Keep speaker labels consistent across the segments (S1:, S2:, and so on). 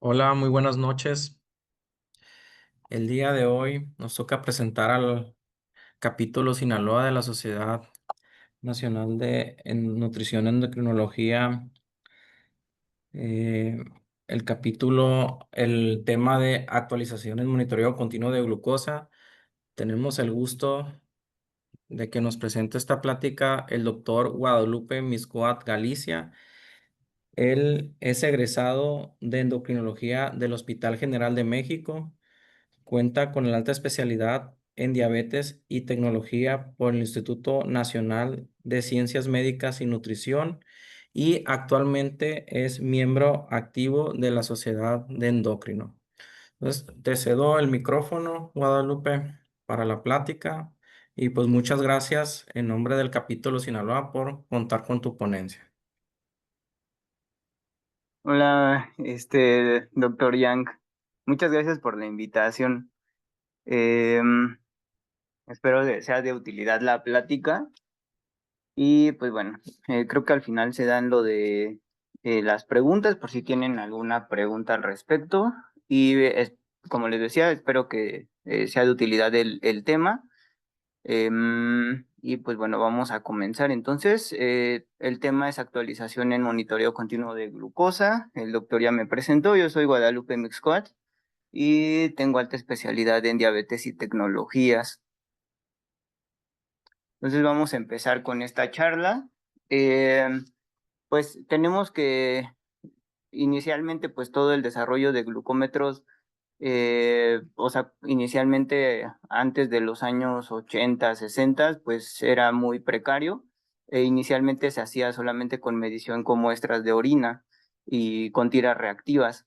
S1: Hola, muy buenas noches. El día de hoy nos toca presentar al capítulo Sinaloa de la Sociedad Nacional de Nutrición y Endocrinología. eh, el tema de actualización en monitoreo continuo de glucosa. Tenemos el gusto de que nos presente esta plática el doctor Guadalupe Miscoat Galicia. Él es egresado de endocrinología del Hospital General de México. Cuenta con la alta especialidad en diabetes y tecnología por el Instituto Nacional de Ciencias Médicas y Nutrición y actualmente es miembro activo de la Sociedad de Endocrino. Entonces, te cedo el micrófono, Guadalupe, para la plática y pues muchas gracias en nombre del capítulo Sinaloa por contar con tu ponencia.
S2: Hola, doctor Yang. Muchas gracias por la invitación. Espero que sea de utilidad la plática. Y pues bueno, creo que al final se dan lo de las preguntas, por si tienen alguna pregunta al respecto. Y como les decía, espero que sea de utilidad el tema. Y pues bueno, vamos a comenzar. Entonces, el tema es actualización en monitoreo continuo de glucosa. El doctor ya me presentó, yo soy Guadalupe Mixcoat y tengo alta especialidad en diabetes y tecnologías. Entonces vamos a empezar con esta charla. Pues tenemos que inicialmente pues todo el desarrollo de glucómetros, o sea, inicialmente antes de los años 80, 60, pues era muy precario. Inicialmente se hacía solamente con medición con muestras de orina y con tiras reactivas.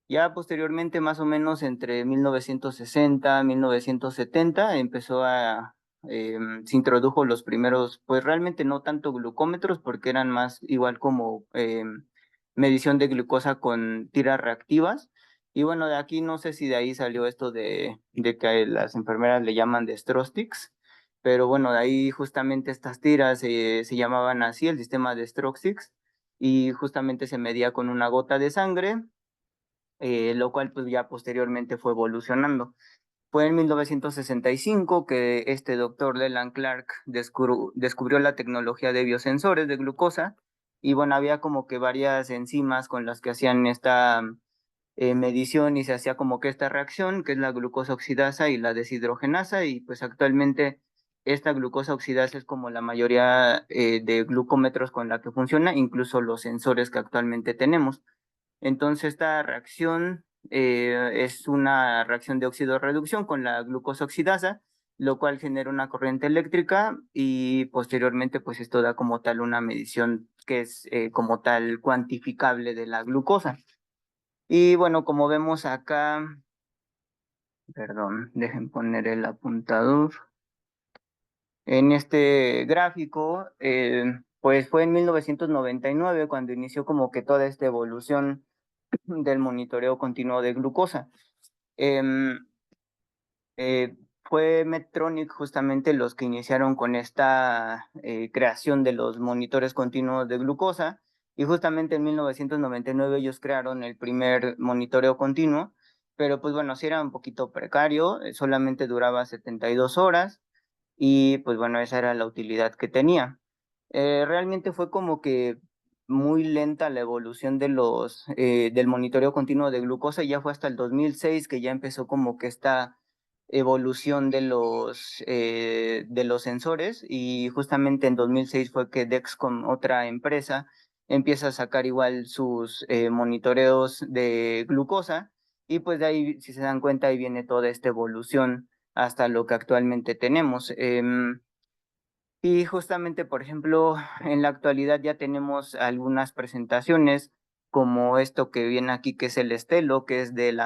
S2: Ya posteriormente, más o menos entre 1960 y 1970, se introdujo los primeros, pues realmente no tanto glucómetros, porque eran más igual como medición de glucosa con tiras reactivas. Y bueno, de aquí no sé si de ahí salió esto de que las enfermeras le llaman de Strostics, pero bueno, de ahí justamente estas tiras se llamaban así, el sistema de Strostics, y justamente se medía con una gota de sangre, lo cual pues ya posteriormente fue evolucionando. Fue en 1965 que este doctor Leland Clark descubrió la tecnología de biosensores de glucosa, y bueno, había como que varias enzimas con las que hacían esta medición y se hacía como que esta reacción, que es la glucosa oxidasa y la deshidrogenasa, y pues actualmente esta glucosa oxidasa es como la mayoría de glucómetros con la que funciona, incluso los sensores que actualmente tenemos. Entonces, esta reacción es una reacción de óxido-reducción con la glucosa oxidasa, lo cual genera una corriente eléctrica y posteriormente, pues esto da como tal una medición que es como tal cuantificable de la glucosa. Y bueno, como vemos acá, perdón, dejen poner el apuntador. En este gráfico, pues fue en 1999 cuando inició como que toda esta evolución del monitoreo continuo de glucosa. Em, Fue Medtronic justamente los que iniciaron con esta creación de los monitores continuos de glucosa, y justamente en 1999 ellos crearon el primer monitoreo continuo, pero pues bueno, sí era un poquito precario, solamente duraba 72 horas y pues bueno, esa era la utilidad que tenía. Realmente fue como que muy lenta la evolución del monitoreo continuo de glucosa, y ya fue hasta el 2006 que ya empezó como que esta evolución de los sensores, y justamente en 2006 fue que Dexcom, otra empresa, empieza a sacar igual sus monitoreos de glucosa, y pues de ahí, si se dan cuenta, ahí viene toda esta evolución hasta lo que actualmente tenemos. Y justamente, por ejemplo, en la actualidad ya tenemos algunas presentaciones como esto que viene aquí, que es el Stelo, que es de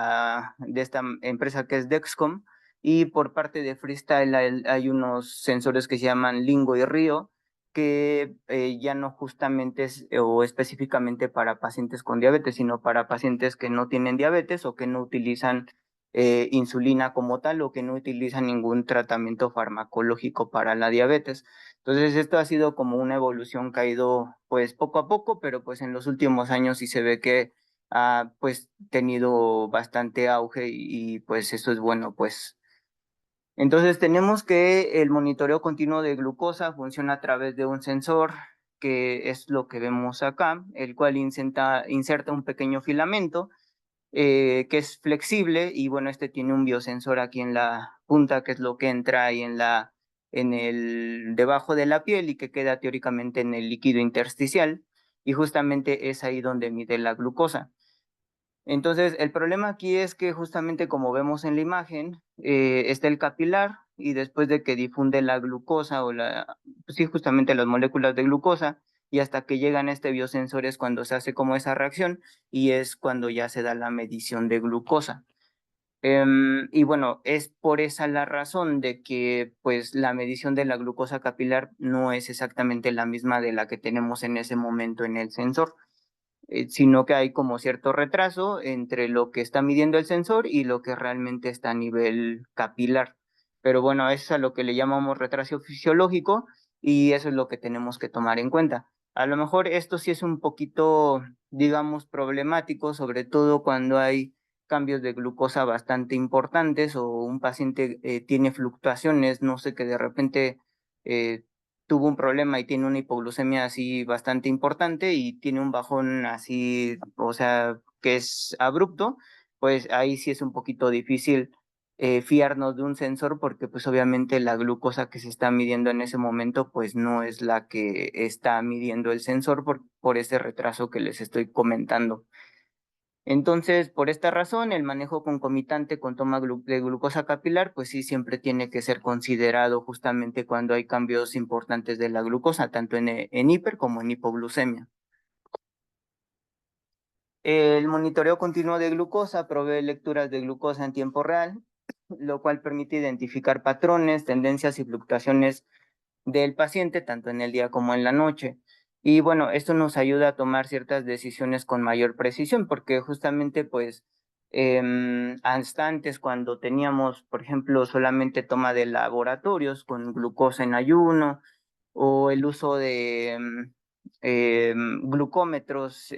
S2: esta empresa que es Dexcom, y por parte de Freestyle hay unos sensores que se llaman Lingo y Río, que ya no justamente es o específicamente para pacientes con diabetes, sino para pacientes que no tienen diabetes o que no utilizan insulina como tal, o que no utilizan ningún tratamiento farmacológico para la diabetes. Entonces, esto ha sido como una evolución que ha ido pues poco a poco, pero pues en los últimos años sí se ve que ha pues tenido bastante auge y pues eso es bueno, pues. Entonces tenemos que el monitoreo continuo de glucosa funciona a través de un sensor, que es lo que vemos acá, el cual inserta un pequeño filamento que es flexible y bueno, este tiene un biosensor aquí en la punta, que es lo que entra ahí debajo de la piel y que queda teóricamente en el líquido intersticial y justamente es ahí donde mide la glucosa. Entonces, el problema aquí es que justamente como vemos en la imagen, está el capilar y después de que difunde la glucosa pues sí, justamente las moléculas de glucosa, y hasta que llegan a este biosensor es cuando se hace como esa reacción y es cuando ya se da la medición de glucosa. Y bueno, es por esa la razón de que pues la medición de la glucosa capilar no es exactamente la misma de la que tenemos en ese momento en el sensor, sino que hay como cierto retraso entre lo que está midiendo el sensor y lo que realmente está a nivel capilar. Pero bueno, eso es a lo que le llamamos retraso fisiológico y eso es lo que tenemos que tomar en cuenta. A lo mejor esto sí es un poquito, digamos, problemático, sobre todo cuando hay cambios de glucosa bastante importantes o un paciente tiene fluctuaciones, no sé, que de repente eh, tuvo un problema y tiene una hipoglucemia así bastante importante y tiene un bajón así, o sea, que es abrupto, pues ahí sí es un poquito difícil fiarnos de un sensor porque pues obviamente la glucosa que se está midiendo en ese momento pues no es la que está midiendo el sensor por ese retraso que les estoy comentando. Entonces, por esta razón, el manejo concomitante con toma de glucosa capilar, pues sí, siempre tiene que ser considerado justamente cuando hay cambios importantes de la glucosa, tanto en hiper como en hipoglucemia. El monitoreo continuo de glucosa provee lecturas de glucosa en tiempo real, lo cual permite identificar patrones, tendencias y fluctuaciones del paciente, tanto en el día como en la noche. Y bueno, esto nos ayuda a tomar ciertas decisiones con mayor precisión, porque justamente, pues, hasta antes, cuando teníamos, por ejemplo, solamente toma de laboratorios con glucosa en ayuno, o el uso de glucómetros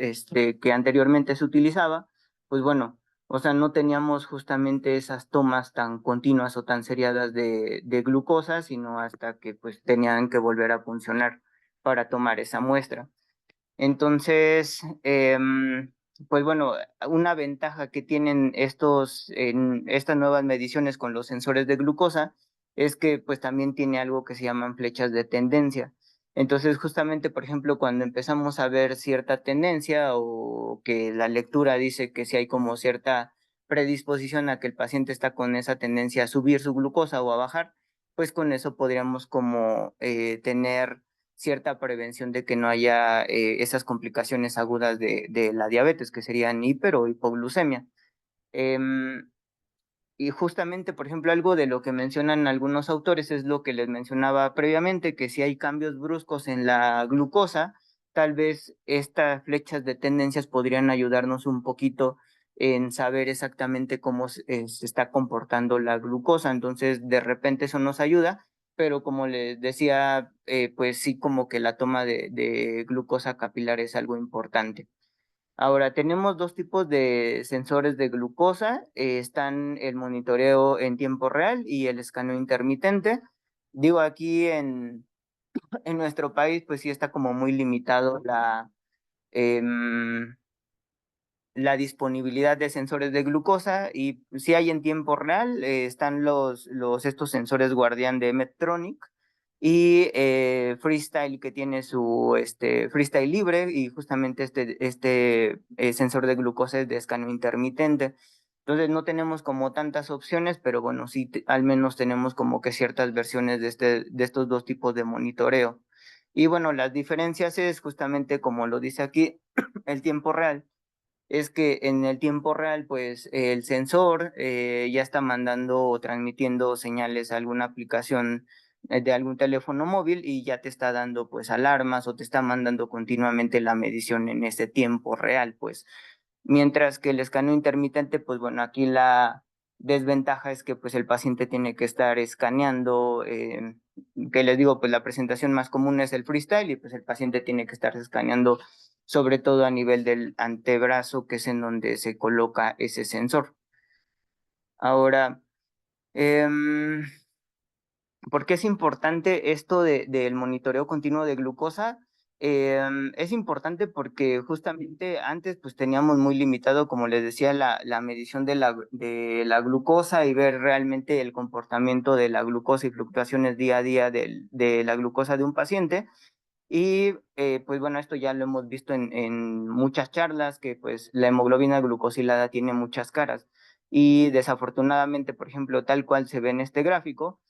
S2: que anteriormente se utilizaba, pues bueno, o sea, no teníamos justamente esas tomas tan continuas o tan seriadas de glucosa, sino hasta que pues tenían que volver a funcionar para tomar esa muestra. Entonces, pues bueno, una ventaja que tienen estas nuevas mediciones con los sensores de glucosa es que pues también tiene algo que se llaman flechas de tendencia. Entonces, justamente, por ejemplo, cuando empezamos a ver cierta tendencia o que la lectura dice que si hay como cierta predisposición a que el paciente está con esa tendencia a subir su glucosa o a bajar, pues con eso podríamos como tener cierta prevención de que no haya esas complicaciones agudas de la diabetes, que serían hiper o hipoglucemia. Em, y justamente, por ejemplo, algo de lo que mencionan algunos autores es lo que les mencionaba previamente, que si hay cambios bruscos en la glucosa, tal vez estas flechas de tendencias podrían ayudarnos un poquito en saber exactamente cómo se está comportando la glucosa. Entonces, de repente eso nos ayuda, pero como les decía, pues sí, como que la toma de glucosa capilar es algo importante. Ahora, tenemos dos tipos de sensores de glucosa. Están el monitoreo en tiempo real y el escaneo intermitente. Digo, aquí en nuestro país, pues sí está como muy limitado em, la disponibilidad de sensores de glucosa y sí hay en tiempo real, están estos sensores Guardián de Medtronic y Freestyle que tiene su Freestyle libre y justamente este sensor de glucosa es de escaneo intermitente. Entonces no tenemos como tantas opciones, pero bueno, sí al menos tenemos como que ciertas versiones de estos dos tipos de monitoreo. Y bueno, las diferencias es justamente como lo dice aquí, el tiempo real es que en el tiempo real, pues el sensor ya está mandando o transmitiendo señales a alguna aplicación de algún teléfono móvil y ya te está dando pues alarmas o te está mandando continuamente la medición en ese tiempo real, pues. Mientras que el escaneo intermitente, pues bueno, aquí la desventaja es que pues el paciente tiene que estar escaneando que les digo, pues la presentación más común es el freestyle y pues el paciente tiene que estar escaneando sobre todo a nivel del antebrazo, que es en donde se coloca ese sensor. Ahora, eh, ¿por qué es importante esto del monitoreo continuo de glucosa? Es importante porque justamente antes pues teníamos muy limitado, como les decía, la medición de la glucosa y ver realmente el comportamiento de la glucosa y fluctuaciones día a día de la glucosa de un paciente. Y pues bueno, esto ya lo hemos visto en muchas charlas, que pues la hemoglobina glucosilada tiene muchas caras. Y desafortunadamente, por ejemplo, tal cual se ve en este gráfico,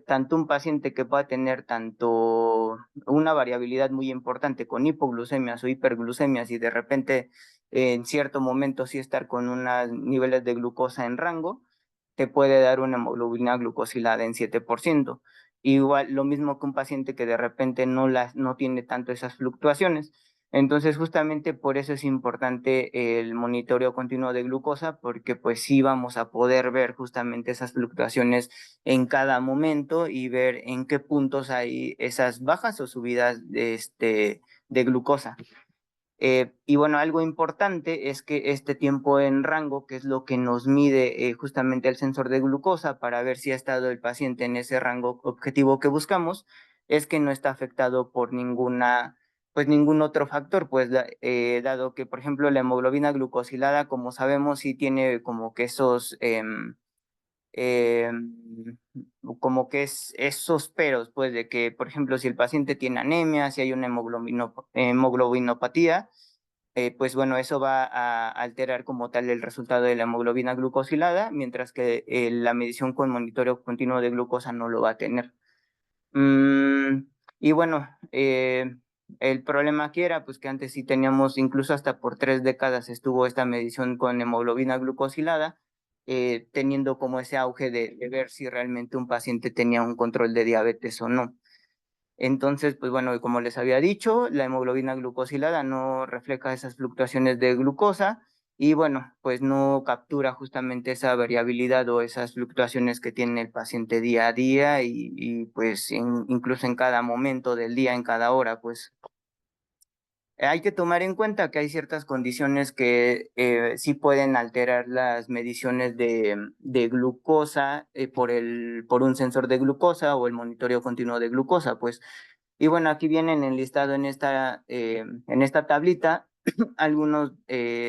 S2: tanto un paciente que pueda tener tanto una variabilidad muy importante con hipoglucemias o hiperglucemias y de repente en cierto momento sí estar con unos niveles de glucosa en rango, te puede dar una hemoglobina glucosilada en 7%. Igual, lo mismo que un paciente que de repente no tiene tanto esas fluctuaciones. Entonces, justamente por eso es importante el monitoreo continuo de glucosa, porque pues sí vamos a poder ver justamente esas fluctuaciones en cada momento y ver en qué puntos hay esas bajas o subidas de glucosa. Y bueno, algo importante es que este tiempo en rango, que es lo que nos mide justamente el sensor de glucosa para ver si ha estado el paciente en ese rango objetivo que buscamos, es que no está afectado por pues ningún otro factor, pues dado que, por ejemplo, la hemoglobina glucosilada, como sabemos, sí tiene como que eh, esos peros, pues de que, por ejemplo, si el paciente tiene anemia, si hay una hemoglobinopatía, pues bueno, eso va a alterar como tal el resultado de la hemoglobina glucosilada, mientras que la medición con monitoreo continuo de glucosa no lo va a tener. Y bueno, el problema aquí era pues que antes sí teníamos, incluso hasta por 3 décadas estuvo esta medición con hemoglobina glucosilada, teniendo como ese auge de ver si realmente un paciente tenía un control de diabetes o no. Entonces, pues bueno, como les había dicho, la hemoglobina glucosilada no refleja esas fluctuaciones de glucosa y bueno, pues no captura justamente esa variabilidad o esas fluctuaciones que tiene el paciente día a día y pues incluso en cada momento del día, en cada hora, pues hay que tomar en cuenta que hay ciertas condiciones que sí pueden alterar las mediciones de glucosa por un sensor de glucosa o el monitoreo continuo de glucosa, pues. Y bueno, aquí vienen enlistado en esta tablita algunos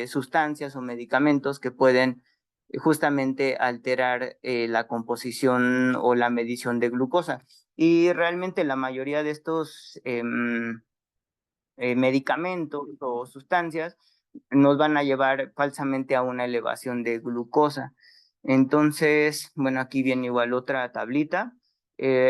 S2: sustancias o medicamentos que pueden justamente alterar la composición o la medición de glucosa. Y realmente la mayoría de estos medicamentos o sustancias nos van a llevar falsamente a una elevación de glucosa. Entonces, bueno, aquí viene igual otra tablita.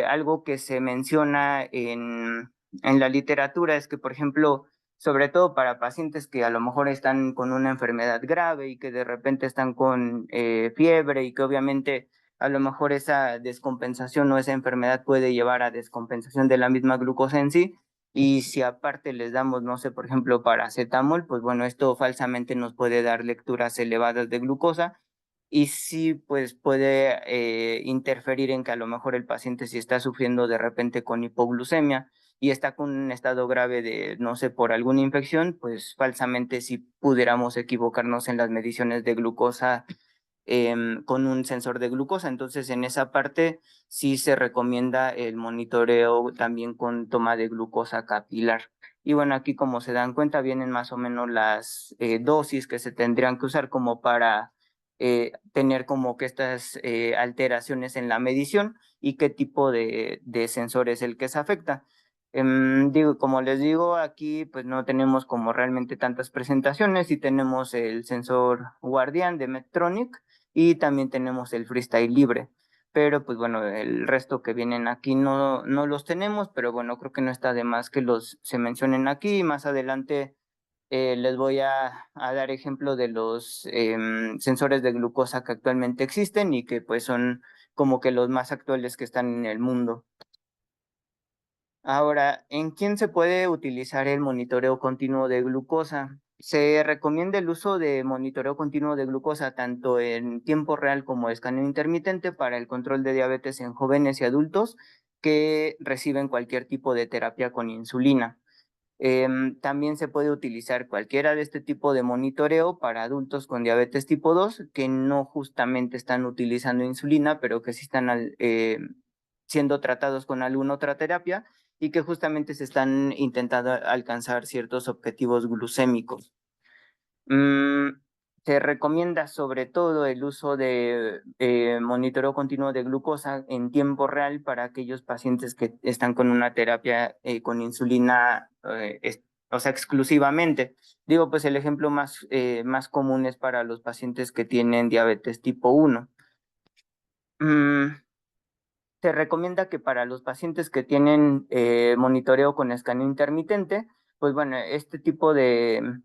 S2: Algo que se menciona en la literatura es que, por ejemplo, sobre todo para pacientes que a lo mejor están con una enfermedad grave y que de repente están con fiebre y que obviamente a lo mejor esa descompensación o esa enfermedad puede llevar a descompensación de la misma glucosa en sí, y si aparte les damos, no sé, por ejemplo, paracetamol, pues bueno, esto falsamente nos puede dar lecturas elevadas de glucosa y sí, pues puede interferir en que a lo mejor el paciente si está sufriendo de repente con hipoglucemia y está con un estado grave de, no sé, por alguna infección, pues falsamente si pudiéramos equivocarnos en las mediciones de glucosa con un sensor de glucosa. Entonces, en esa parte sí se recomienda el monitoreo también con toma de glucosa capilar. Y bueno, aquí como se dan cuenta, vienen más o menos las dosis que se tendrían que usar como para tener como que estas alteraciones en la medición y qué tipo de sensor es el que se afecta. Digo, como les digo, aquí pues no tenemos como realmente tantas presentaciones y tenemos el sensor Guardian de Medtronic y también tenemos el freestyle libre. Pero pues bueno, el resto que vienen aquí no los tenemos, pero bueno, creo que no está de más que los se mencionen aquí. Más adelante les voy a dar ejemplo de los sensores de glucosa que actualmente existen y que pues son como que los más actuales que están en el mundo. Ahora, ¿en quién se puede utilizar el monitoreo continuo de glucosa? Se recomienda el uso de monitoreo continuo de glucosa tanto en tiempo real como escaneo intermitente para el control de diabetes en jóvenes y adultos que reciben cualquier tipo de terapia con insulina. También se puede utilizar cualquiera de este tipo de monitoreo para adultos con diabetes tipo 2 que no justamente están utilizando insulina, pero que sí están siendo tratados con alguna otra terapia y que justamente se están intentando alcanzar ciertos objetivos glucémicos. Mm, Se recomienda sobre todo el uso de monitoreo continuo de glucosa en tiempo real para aquellos pacientes que están con una terapia con insulina, o sea, exclusivamente. Digo, pues el ejemplo más común es para los pacientes que tienen diabetes tipo 1. Se recomienda que para los pacientes que tienen monitoreo con escaneo intermitente, pues bueno, este tipo de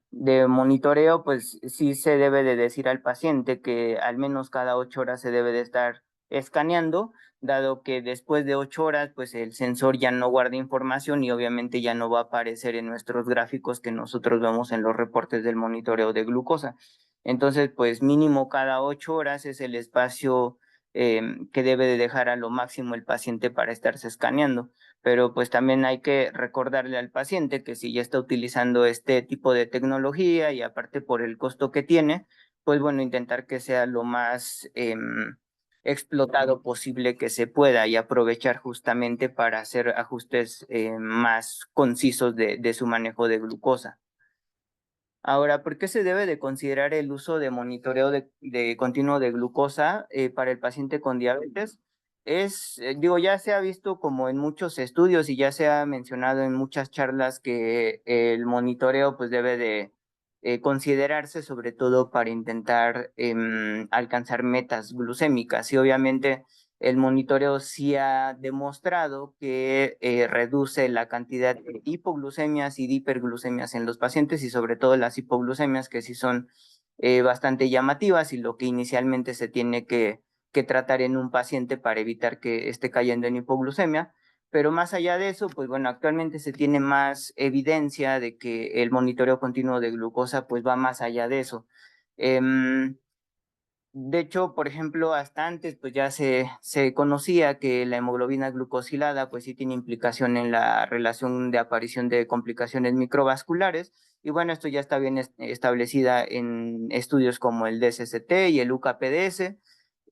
S2: monitoreo, pues sí se debe de decir al paciente que al menos cada 8 horas se debe de estar escaneando, dado que después de 8 horas, pues el sensor ya no guarda información y obviamente ya no va a aparecer en nuestros gráficos que nosotros vemos en los reportes del monitoreo de glucosa. Entonces, pues mínimo cada 8 horas es el espacio que debe de dejar a lo máximo el paciente para estarse escaneando. Pero pues también hay que recordarle al paciente que si ya está utilizando este tipo de tecnología y aparte por el costo que tiene, pues bueno, intentar que sea lo más explotado posible que se pueda y aprovechar justamente para hacer ajustes más concisos de su manejo de glucosa. Ahora, ¿por qué se debe de considerar el uso de monitoreo de continuo de glucosa para el paciente con diabetes? Digo, ya se ha visto como en muchos estudios y ya se ha mencionado en muchas charlas que el monitoreo pues debe de considerarse sobre todo para intentar alcanzar metas glucémicas y obviamente el monitoreo sí ha demostrado que reduce la cantidad de hipoglucemias y de hiperglucemias en los pacientes y sobre todo las hipoglucemias que sí son bastante llamativas y lo que inicialmente se tiene que tratar en un paciente para evitar que esté cayendo en hipoglucemia. Pero más allá de eso, pues bueno, actualmente se tiene más evidencia de que el monitoreo continuo de glucosa pues va más allá de eso. De hecho, por ejemplo, hasta antes pues ya se conocía que la hemoglobina glucosilada pues sí tiene implicación en la relación de aparición de complicaciones microvasculares y bueno, esto ya está bien establecida en estudios como el DSST y el UKPDS,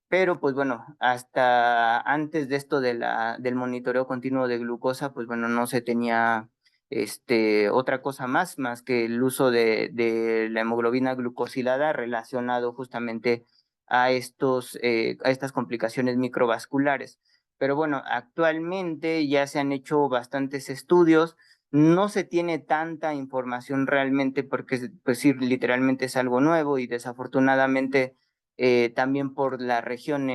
S2: pero pues bueno, hasta antes de esto del monitoreo continuo de glucosa, pues bueno, no se tenía otra cosa más que el uso de la hemoglobina glucosilada relacionado justamente a estas complicaciones microvasculares. Pero bueno, actualmente ya se han hecho bastantes estudios, no se tiene tanta información realmente porque, pues sí, literalmente es algo nuevo y desafortunadamente también por la región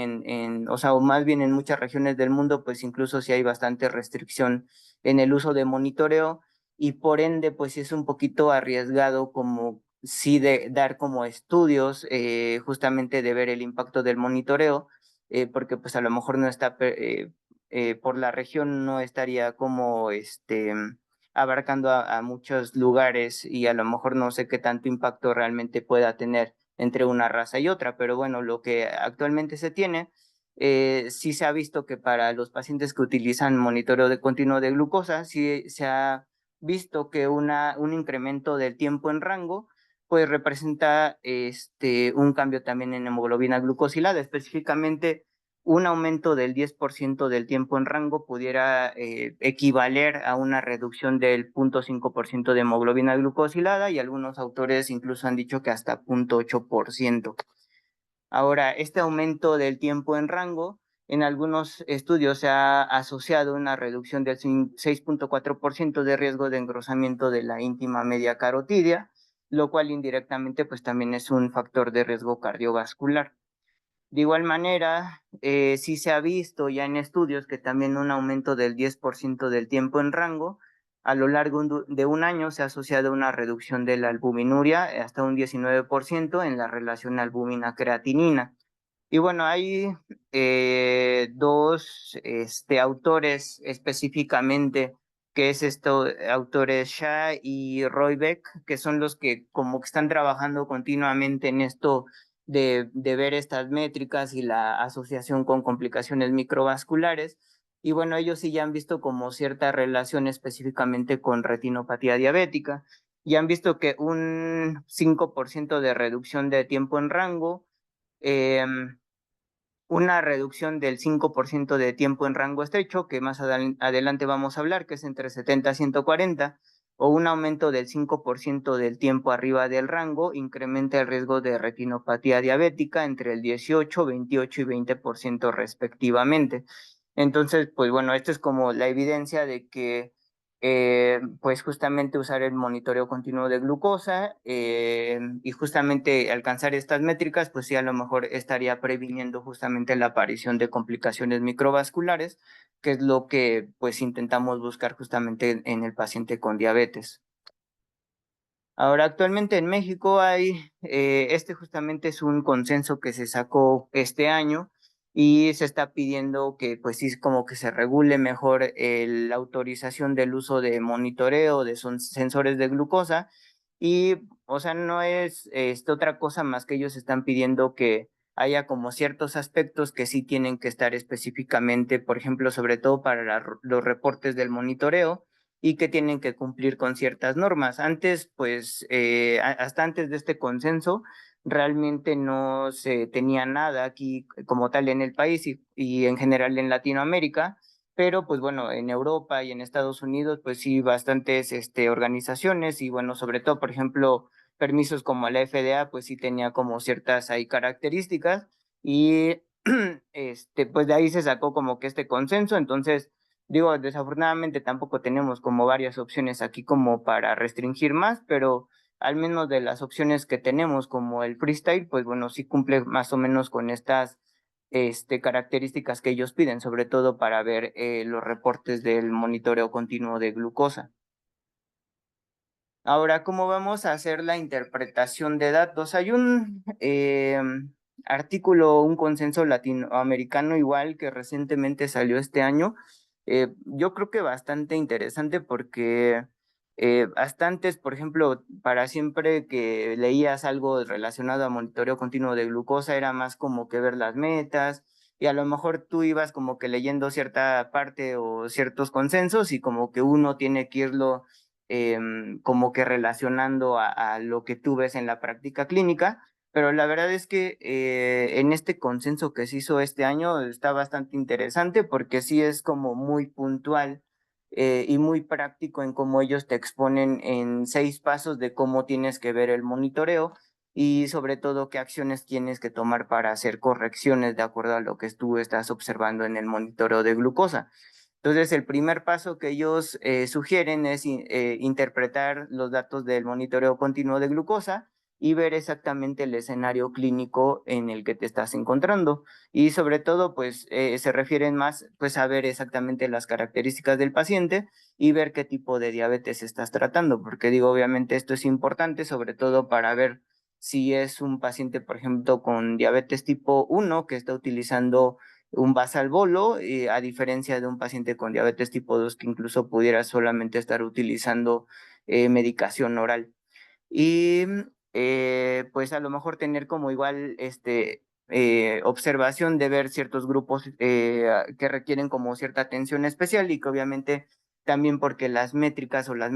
S2: o sea, o más bien en muchas regiones del mundo, pues incluso sí hay bastante restricción en el uso de monitoreo y por ende, pues sí es un poquito arriesgado como sí de dar como estudios justamente de ver el impacto del monitoreo, porque pues a lo mejor no está, por la región no estaría como abarcando a muchos lugares y a lo mejor no sé qué tanto impacto realmente pueda tener entre una raza y otra, pero bueno, lo que actualmente se tiene, sí se ha visto que para los pacientes que utilizan monitoreo de continuo de glucosa, sí se ha visto que un incremento del tiempo en rango, pues representa un cambio también en hemoglobina glucosilada, específicamente un aumento del 10% del tiempo en rango pudiera equivaler a una reducción del 0,5% de hemoglobina glucosilada y algunos autores incluso han dicho que hasta 0,8%. Ahora, este aumento del tiempo en rango, en algunos estudios se ha asociado una reducción del 6,4% de riesgo de engrosamiento de la íntima media carotidia, lo cual indirectamente pues también es un factor de riesgo cardiovascular. De igual manera, sí se ha visto ya en estudios que también un aumento del 10% del tiempo en rango a lo largo de un año se ha asociado a una reducción de la albuminuria hasta un 19% en la relación albúmina-creatinina. Y bueno, hay dos autores específicamente, que es estos autores Shah y Roybeck, que son los que como que están trabajando continuamente en esto de ver estas métricas y la asociación con complicaciones microvasculares. y bueno, ellos sí ya han visto como cierta relación específicamente con retinopatía diabética, y han visto que un 5% de reducción de tiempo en rango, una reducción del 5% de tiempo en rango estrecho, que más adelante vamos a hablar, que es entre 70 a 140, o un aumento del 5% del tiempo arriba del rango, incrementa el riesgo de retinopatía diabética entre el 18, 28 y 20% respectivamente. Entonces, pues bueno, esto es como la evidencia de que pues justamente usar el monitoreo continuo de glucosa y justamente alcanzar estas métricas, pues sí, a lo mejor estaría previniendo justamente la aparición de complicaciones microvasculares, que es lo que pues intentamos buscar justamente en el paciente con diabetes. Ahora, actualmente en México hay, este justamente es un consenso que se sacó este año y se está pidiendo que pues sí como que se regule mejor la autorización del uso de monitoreo de sensores de glucosa y, o sea, no es otra cosa más que ellos están pidiendo que haya como ciertos aspectos que sí tienen que estar específicamente, por ejemplo, sobre todo para los reportes del monitoreo y que tienen que cumplir con ciertas normas. Antes, pues, hasta antes de este consenso, realmente no se tenía nada aquí como tal en el país y en general en Latinoamérica, pero pues bueno, en Europa y en Estados Unidos, pues sí, bastantes organizaciones y bueno, sobre todo, por ejemplo, permisos como la FDA, pues sí tenía como ciertas ahí características y pues de ahí se sacó como que este consenso, entonces digo, desafortunadamente tampoco tenemos como varias opciones aquí como para restringir más, pero al menos de las opciones que tenemos como el freestyle, pues bueno, sí cumple más o menos con estas características que ellos piden, sobre todo para ver los reportes del monitoreo continuo de glucosa. Ahora, ¿cómo vamos a hacer la interpretación de datos? Hay un artículo, un consenso latinoamericano igual que recientemente salió este año. Yo creo que bastante interesante porque hasta antes, por ejemplo, para siempre que leías algo relacionado a monitoreo continuo de glucosa, era más como que ver las metas y a lo mejor tú ibas como que leyendo cierta parte o ciertos consensos y como que uno tiene que irlo como que relacionando a lo que tú ves en la práctica clínica, pero la verdad es que en este consenso que se hizo este año está bastante interesante porque sí es como muy puntual y muy práctico en cómo ellos te exponen en 6 pasos de cómo tienes que ver el monitoreo y sobre todo qué acciones tienes que tomar para hacer correcciones de acuerdo a lo que tú estás observando en el monitoreo de glucosa. Entonces, el primer paso que ellos sugieren es interpretar los datos del monitoreo continuo de glucosa y ver exactamente el escenario clínico en el que te estás encontrando. Y sobre todo, pues se refieren más pues, a ver exactamente las características del paciente y ver qué tipo de diabetes estás tratando, porque digo, obviamente esto es importante, sobre todo para ver si es un paciente, por ejemplo, con diabetes tipo 1 que está utilizando un basal bolo, a diferencia de un paciente con diabetes tipo 2 que incluso pudiera solamente estar utilizando medicación oral. Y pues a lo mejor tener como igual observación de ver ciertos grupos que requieren como cierta atención especial y que obviamente también porque las métricas o las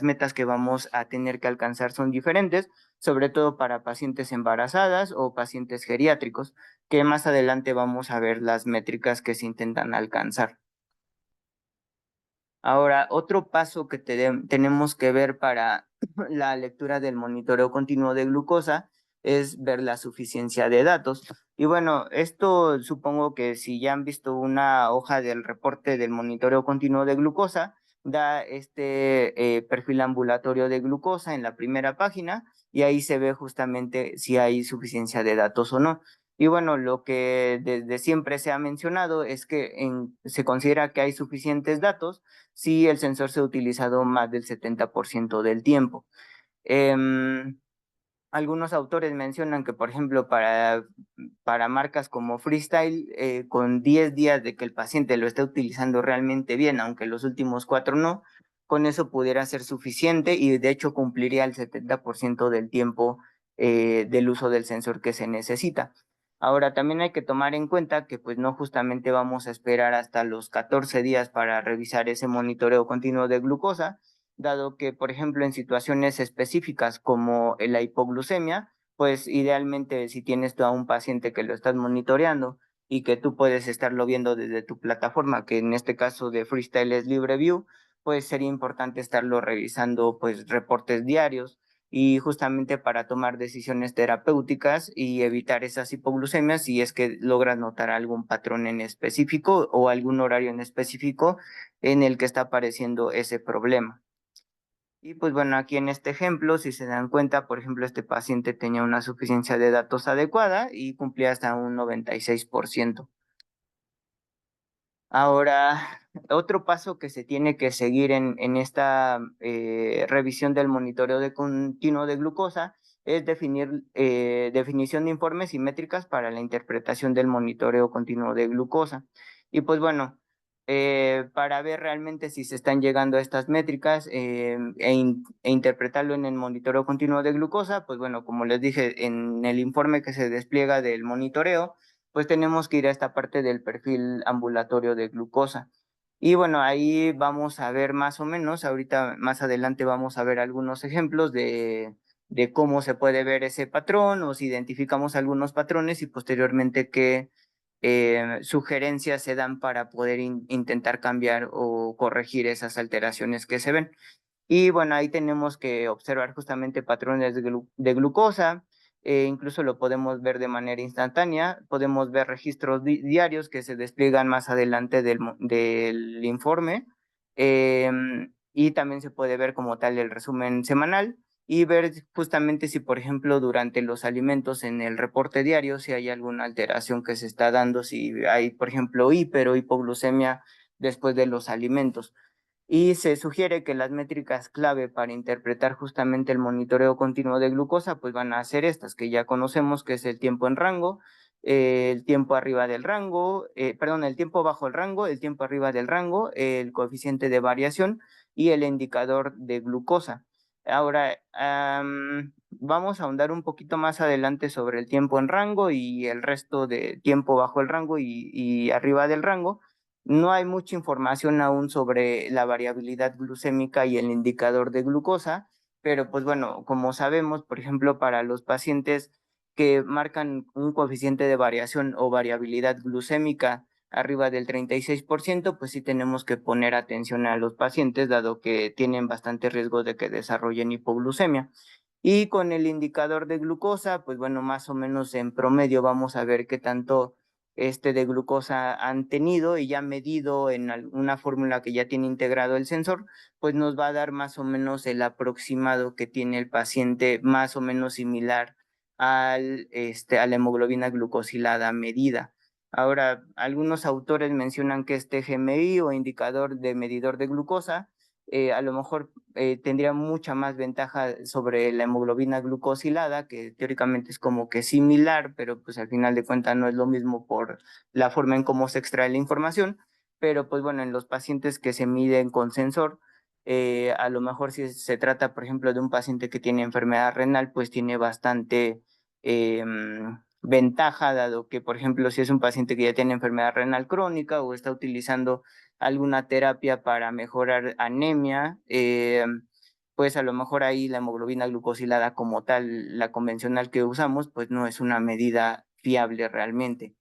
S2: metas que vamos a tener que alcanzar son diferentes, sobre todo para pacientes embarazadas o pacientes geriátricos, que más adelante vamos a ver las métricas que se intentan alcanzar. Ahora, otro paso que tenemos que ver para la lectura del monitoreo continuo de glucosa es ver la suficiencia de datos. Y bueno, esto supongo que si ya han visto una hoja del reporte del monitoreo continuo de glucosa, da perfil ambulatorio de glucosa en la primera página y ahí se ve justamente si hay suficiencia de datos o no. Y bueno, lo que desde siempre se ha mencionado es que se considera que hay suficientes datos si el sensor se ha utilizado más del 70% del tiempo. Algunos autores mencionan que, por ejemplo, para marcas como Freestyle, con 10 días de que el paciente lo esté utilizando realmente bien, aunque los últimos 4 no, con eso pudiera ser suficiente y de hecho cumpliría el 70% del tiempo del uso del sensor que se necesita. Ahora, también hay que tomar en cuenta que pues no justamente vamos a esperar hasta los 14 días para revisar ese monitoreo continuo de glucosa, dado que, por ejemplo, en situaciones específicas como la hipoglucemia, pues idealmente si tienes tú a un paciente que lo estás monitoreando y que tú puedes estarlo viendo desde tu plataforma, que en este caso de Freestyle es LibreView, pues sería importante estarlo revisando pues reportes diarios y justamente para tomar decisiones terapéuticas y evitar esas hipoglucemias si es que logras notar algún patrón en específico o algún horario en específico en el que está apareciendo ese problema. Y pues bueno, aquí en este ejemplo, si se dan cuenta, por ejemplo, este paciente tenía una suficiencia de datos adecuada y cumplía hasta un 96%. Ahora, otro paso que se tiene que seguir en esta revisión del monitoreo de continuo de glucosa es definir definición de informes y métricas para la interpretación del monitoreo continuo de glucosa. Y pues bueno, para ver realmente si se están llegando a estas métricas e interpretarlo en el monitoreo continuo de glucosa, pues bueno, como les dije, en el informe que se despliega del monitoreo, pues tenemos que ir a esta parte del perfil ambulatorio de glucosa. Y bueno, ahí vamos a ver más o menos, ahorita más adelante vamos a ver algunos ejemplos de cómo se puede ver ese patrón o si identificamos algunos patrones y posteriormente qué sugerencias se dan para poder intentar cambiar o corregir esas alteraciones que se ven. Y bueno, ahí tenemos que observar justamente patrones de glucosa, incluso lo podemos ver de manera instantánea, podemos ver registros diarios que se despliegan más adelante del informe, y también se puede ver como tal el resumen semanal y ver justamente si, por ejemplo, durante los alimentos en el reporte diario, si hay alguna alteración que se está dando, si hay, por ejemplo, hiper o hipoglucemia después de los alimentos. Y se sugiere que las métricas clave para interpretar justamente el monitoreo continuo de glucosa, pues van a ser estas que ya conocemos, que es el tiempo en rango, el tiempo arriba del rango, perdón, el tiempo bajo el rango, el tiempo arriba del rango, el coeficiente de variación y el indicador de glucosa. Ahora, vamos a ahondar un poquito más adelante sobre el tiempo en rango y el resto de tiempo bajo el rango y arriba del rango. No hay mucha información aún sobre la variabilidad glucémica y el indicador de glucosa, pero pues bueno, como sabemos, por ejemplo, para los pacientes que marcan un coeficiente de variación o variabilidad glucémica arriba del 36%, pues sí tenemos que poner atención a los pacientes, dado que tienen bastante riesgo de que desarrollen hipoglucemia. Y con el indicador de glucosa, pues bueno, más o menos en promedio vamos a ver qué tanto de glucosa han tenido y ya medido en una fórmula que ya tiene integrado el sensor, pues nos va a dar más o menos el aproximado que tiene el paciente, más o menos similar a la hemoglobina glucosilada medida. Ahora, algunos autores mencionan que este GMI o indicador de medidor de glucosa a lo mejor tendría mucha más ventaja sobre la hemoglobina glucosilada, que teóricamente es como que similar, pero pues al final de cuentas no es lo mismo por la forma en cómo se extrae la información. Pero pues bueno, en los pacientes que se miden con sensor, a lo mejor si se trata, por ejemplo, de un paciente que tiene enfermedad renal, pues tiene bastante eh, ventaja, dado que, por ejemplo, si es un paciente que ya tiene enfermedad renal crónica o está utilizando alguna terapia para mejorar anemia, pues a lo mejor ahí la hemoglobina glucosilada como tal, la convencional que usamos, pues no es una medida fiable realmente.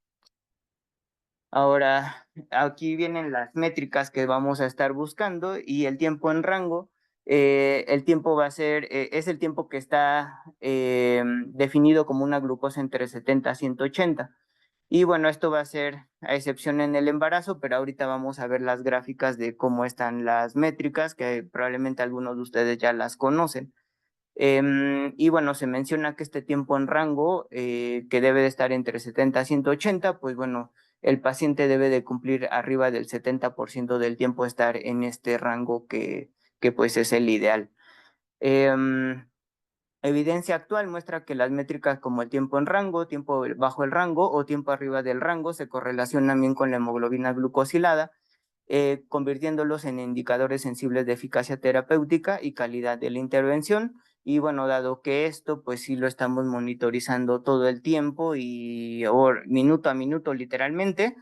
S2: Ahora, aquí vienen las métricas que vamos a estar buscando y el tiempo en rango. El tiempo va a ser, es el tiempo que está definido como una glucosa entre 70 a 180. Y bueno, esto va a ser a excepción en el embarazo, pero ahorita vamos a ver las gráficas de cómo están las métricas, que probablemente algunos de ustedes ya las conocen. Y bueno, se menciona que este tiempo en rango, que debe de estar entre 70 a 180, pues bueno, el paciente debe de cumplir arriba del 70% del tiempo estar en este rango que pues es el ideal. Em, Evidencia actual muestra que las métricas como el tiempo en rango, tiempo bajo el rango o tiempo arriba del rango se correlacionan bien con la hemoglobina glucosilada, convirtiéndolos en indicadores sensibles de eficacia terapéutica y calidad de la intervención. Y bueno, dado que esto, pues sí lo estamos monitorizando todo el tiempo y o minuto a minuto literalmente,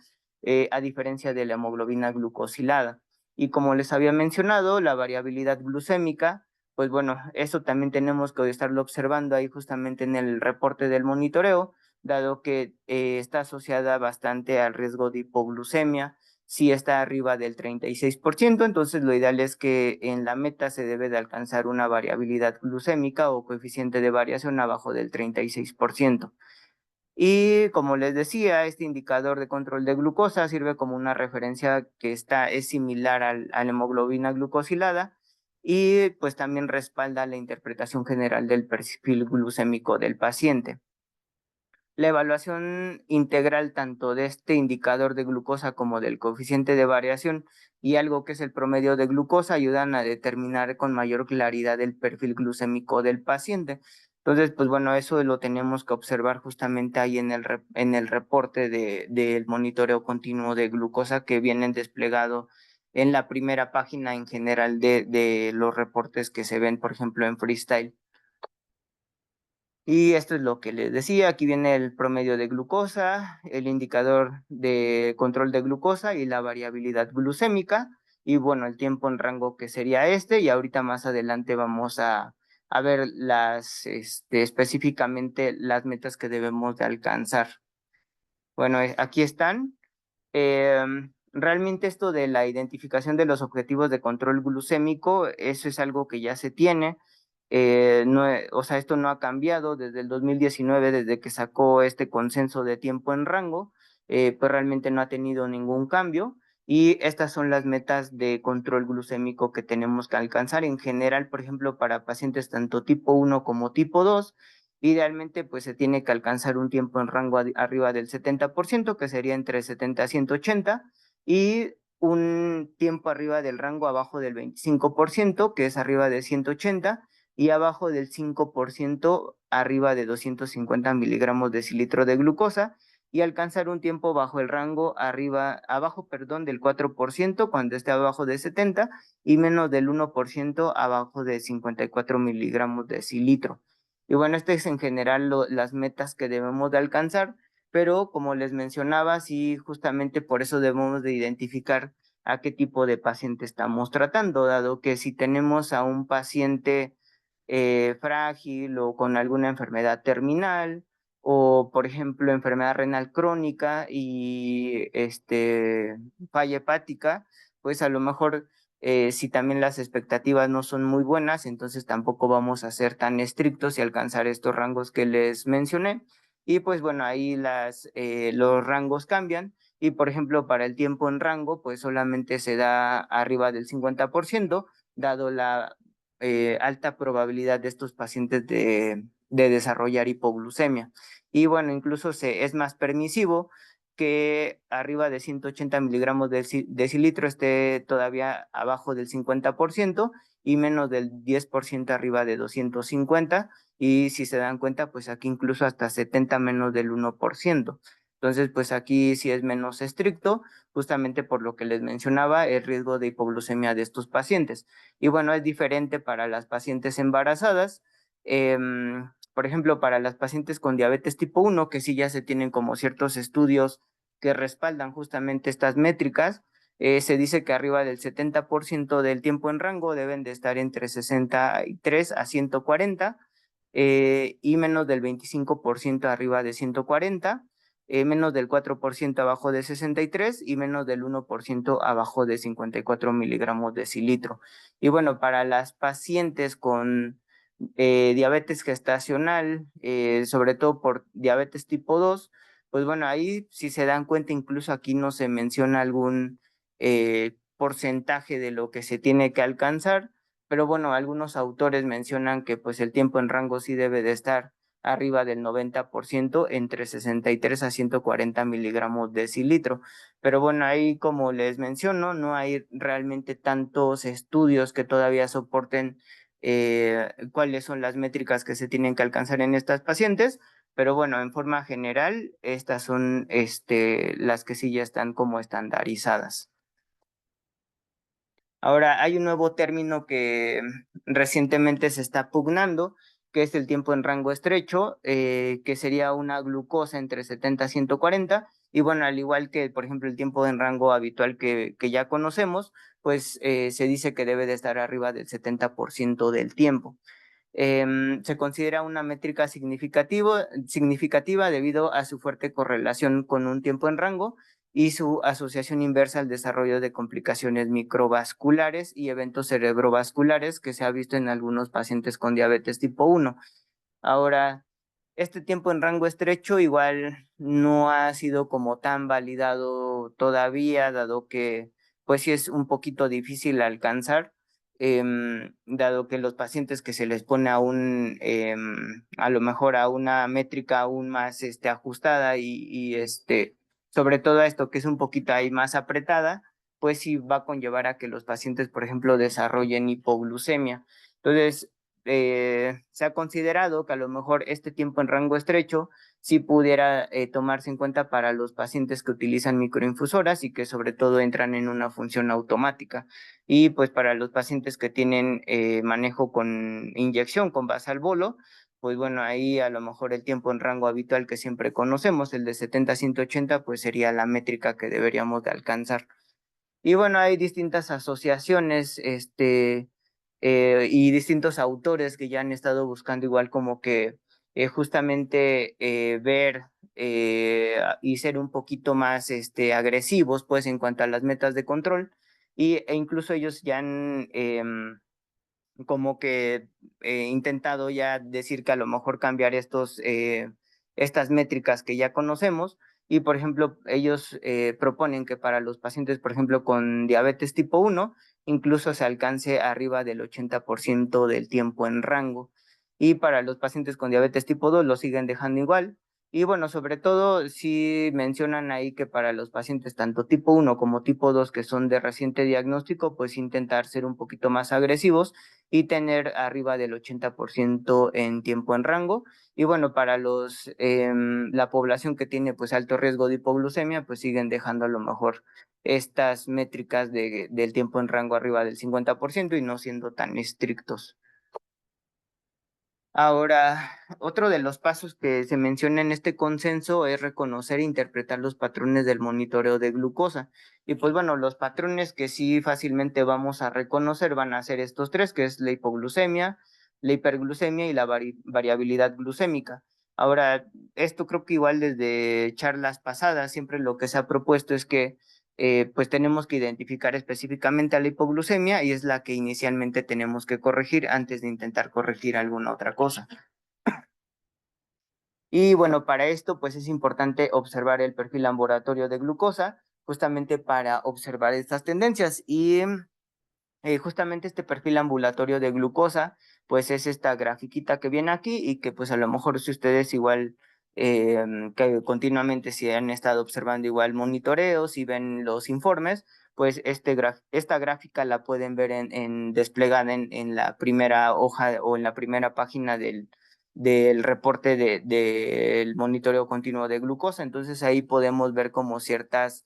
S2: a diferencia de la hemoglobina glucosilada. Y como les había mencionado, la variabilidad glucémica, pues bueno, eso también tenemos que estarlo observando ahí justamente en el reporte del monitoreo, dado que está asociada bastante al riesgo de hipoglucemia. Si está arriba del 36%, entonces lo ideal es que en la meta se debe de alcanzar una variabilidad glucémica o coeficiente de variación abajo del 36%. Y como les decía, este indicador de control de glucosa sirve como una referencia que es similar a la hemoglobina glucosilada y pues también respalda la interpretación general del perfil glucémico del paciente. La evaluación integral tanto de este indicador de glucosa como del coeficiente de variación y algo que es el promedio de glucosa ayudan a determinar con mayor claridad el perfil glucémico del paciente. Entonces, pues bueno, eso lo tenemos que observar justamente ahí en el reporte del monitoreo continuo de glucosa que vienen desplegado en la primera página en general de los reportes que se ven, por ejemplo, en Freestyle. Y esto es lo que les decía, aquí viene el promedio de glucosa, el indicador de control de glucosa y la variabilidad glucémica, y bueno, el tiempo en rango que sería este, y ahorita más adelante vamos a ver específicamente las metas que debemos de alcanzar. Bueno, aquí están. Realmente esto de la identificación de los objetivos de control glucémico, eso es algo que ya se tiene. No, o sea, esto no ha cambiado desde el 2019, desde que sacó este consenso de tiempo en rango, pues realmente no ha tenido ningún cambio. Y estas son las metas de control glucémico que tenemos que alcanzar en general, por ejemplo, para pacientes tanto tipo 1 como tipo 2. Idealmente, pues se tiene que alcanzar un tiempo en rango arriba del 70%, que sería entre 70 a 180, y un tiempo arriba del rango abajo del 25%, que es arriba de 180, y abajo del 5% arriba de 250 miligramos de cilitro de glucosa, y alcanzar un tiempo bajo el rango abajo, perdón, del 4% cuando esté abajo de 70 y menos del 1% abajo de 54 miligramos de cilitro. Y bueno, este es en general las metas que debemos de alcanzar, pero como les mencionaba, sí, justamente por eso debemos de identificar a qué tipo de paciente estamos tratando, dado que si tenemos a un paciente frágil o con alguna enfermedad terminal, o por ejemplo enfermedad renal crónica y falla hepática, pues a lo mejor si también las expectativas no son muy buenas, entonces tampoco vamos a ser tan estrictos y alcanzar estos rangos que les mencioné. Y pues bueno, ahí los rangos cambian. Y por ejemplo, para el tiempo en rango, pues solamente se da arriba del 50%, dado la alta probabilidad de estos pacientes de desarrollar hipoglucemia. Y bueno, incluso es más permisivo que arriba de 180 miligramos de cilitro esté todavía abajo del 50% y menos del 10% arriba de 250. Y si se dan cuenta, pues aquí incluso hasta 70 menos del 1%. Entonces, pues aquí sí es menos estricto, justamente por lo que les mencionaba, el riesgo de hipoglucemia de estos pacientes. Y bueno, es diferente para las pacientes embarazadas. Por ejemplo, para las pacientes con diabetes tipo 1, que sí ya se tienen como ciertos estudios que respaldan justamente estas métricas, se dice que arriba del 70% del tiempo en rango deben de estar entre 63 a 140 y menos del 25% arriba de 140, menos del 4% abajo de 63 y menos del 1% abajo de 54 miligramos de cilitro. Y bueno, para las pacientes con diabetes gestacional, sobre todo por diabetes tipo 2, pues bueno, ahí si se dan cuenta, incluso aquí no se menciona algún porcentaje de lo que se tiene que alcanzar, pero bueno, algunos autores mencionan que pues el tiempo en rango sí debe de estar arriba del 90% entre 63 a 140 miligramos de cilitro. Pero bueno, ahí como les menciono, no hay realmente tantos estudios que todavía soporten cuáles son las métricas que se tienen que alcanzar en estas pacientes, pero bueno, en forma general, estas son las que sí ya están como estandarizadas. Ahora, hay un nuevo término que recientemente se está pugnando, que es el tiempo en rango estrecho, que sería una glucosa entre 70 y 140. Y bueno, al igual que, por ejemplo, el tiempo en rango habitual que ya conocemos, pues se dice que debe de estar arriba del 70% del tiempo. Se considera una métrica significativa debido a su fuerte correlación con un tiempo en rango y su asociación inversa al desarrollo de complicaciones microvasculares y eventos cerebrovasculares que se ha visto en algunos pacientes con diabetes tipo 1. Ahora, este tiempo en rango estrecho igual no ha sido como tan validado todavía, dado que pues sí es un poquito difícil alcanzar, dado que los pacientes que se les pone a lo mejor a una métrica aún más ajustada sobre todo a esto que es un poquito ahí más apretada, pues sí va a conllevar a que los pacientes, por ejemplo, desarrollen hipoglucemia. Entonces, se ha considerado que a lo mejor este tiempo en rango estrecho sí pudiera tomarse en cuenta para los pacientes que utilizan microinfusoras y que sobre todo entran en una función automática. Y pues para los pacientes que tienen manejo con inyección, con bolo, pues bueno, ahí a lo mejor el tiempo en rango habitual que siempre conocemos, el de 70 a 180, pues sería la métrica que deberíamos de alcanzar. Y bueno, hay distintas asociaciones, y distintos autores que ya han estado buscando igual como que justamente ver y ser un poquito más agresivos, pues, en cuanto a las metas de control. E incluso ellos ya han como que intentado ya decir que a lo mejor cambiar estas métricas que ya conocemos y, por ejemplo, ellos proponen que para los pacientes, por ejemplo, con diabetes tipo 1, incluso se alcance arriba del 80% del tiempo en rango. Y para los pacientes con diabetes tipo 2 lo siguen dejando igual. Y bueno, sobre todo si mencionan ahí que para los pacientes tanto tipo 1 como tipo 2 que son de reciente diagnóstico, pues intentar ser un poquito más agresivos y tener arriba del 80% en tiempo en rango. Y bueno, para la población que tiene pues alto riesgo de hipoglucemia, pues siguen dejando a lo mejor estas métricas del tiempo en rango arriba del 50% y no siendo tan estrictos. Ahora, otro de los pasos que se menciona en este consenso es reconocer e interpretar los patrones del monitoreo de glucosa. Y pues bueno, los patrones que sí fácilmente vamos a reconocer van a ser estos tres, que es la hipoglucemia, la hiperglucemia y la variabilidad glucémica. Ahora, esto creo que igual desde charlas pasadas, siempre lo que se ha propuesto es que pues tenemos que identificar específicamente a la hipoglucemia y es la que inicialmente tenemos que corregir antes de intentar corregir alguna otra cosa. Y bueno, para esto pues es importante observar el perfil laboratorio de glucosa, justamente para observar estas tendencias. Y justamente este perfil ambulatorio de glucosa, pues es esta grafiquita que viene aquí y que pues a lo mejor si ustedes igual que continuamente si han estado observando igual monitoreos y ven los informes, pues esta gráfica la pueden ver desplegada en la primera hoja o en la primera página del reporte del monitoreo continuo de glucosa. Entonces ahí podemos ver como ciertas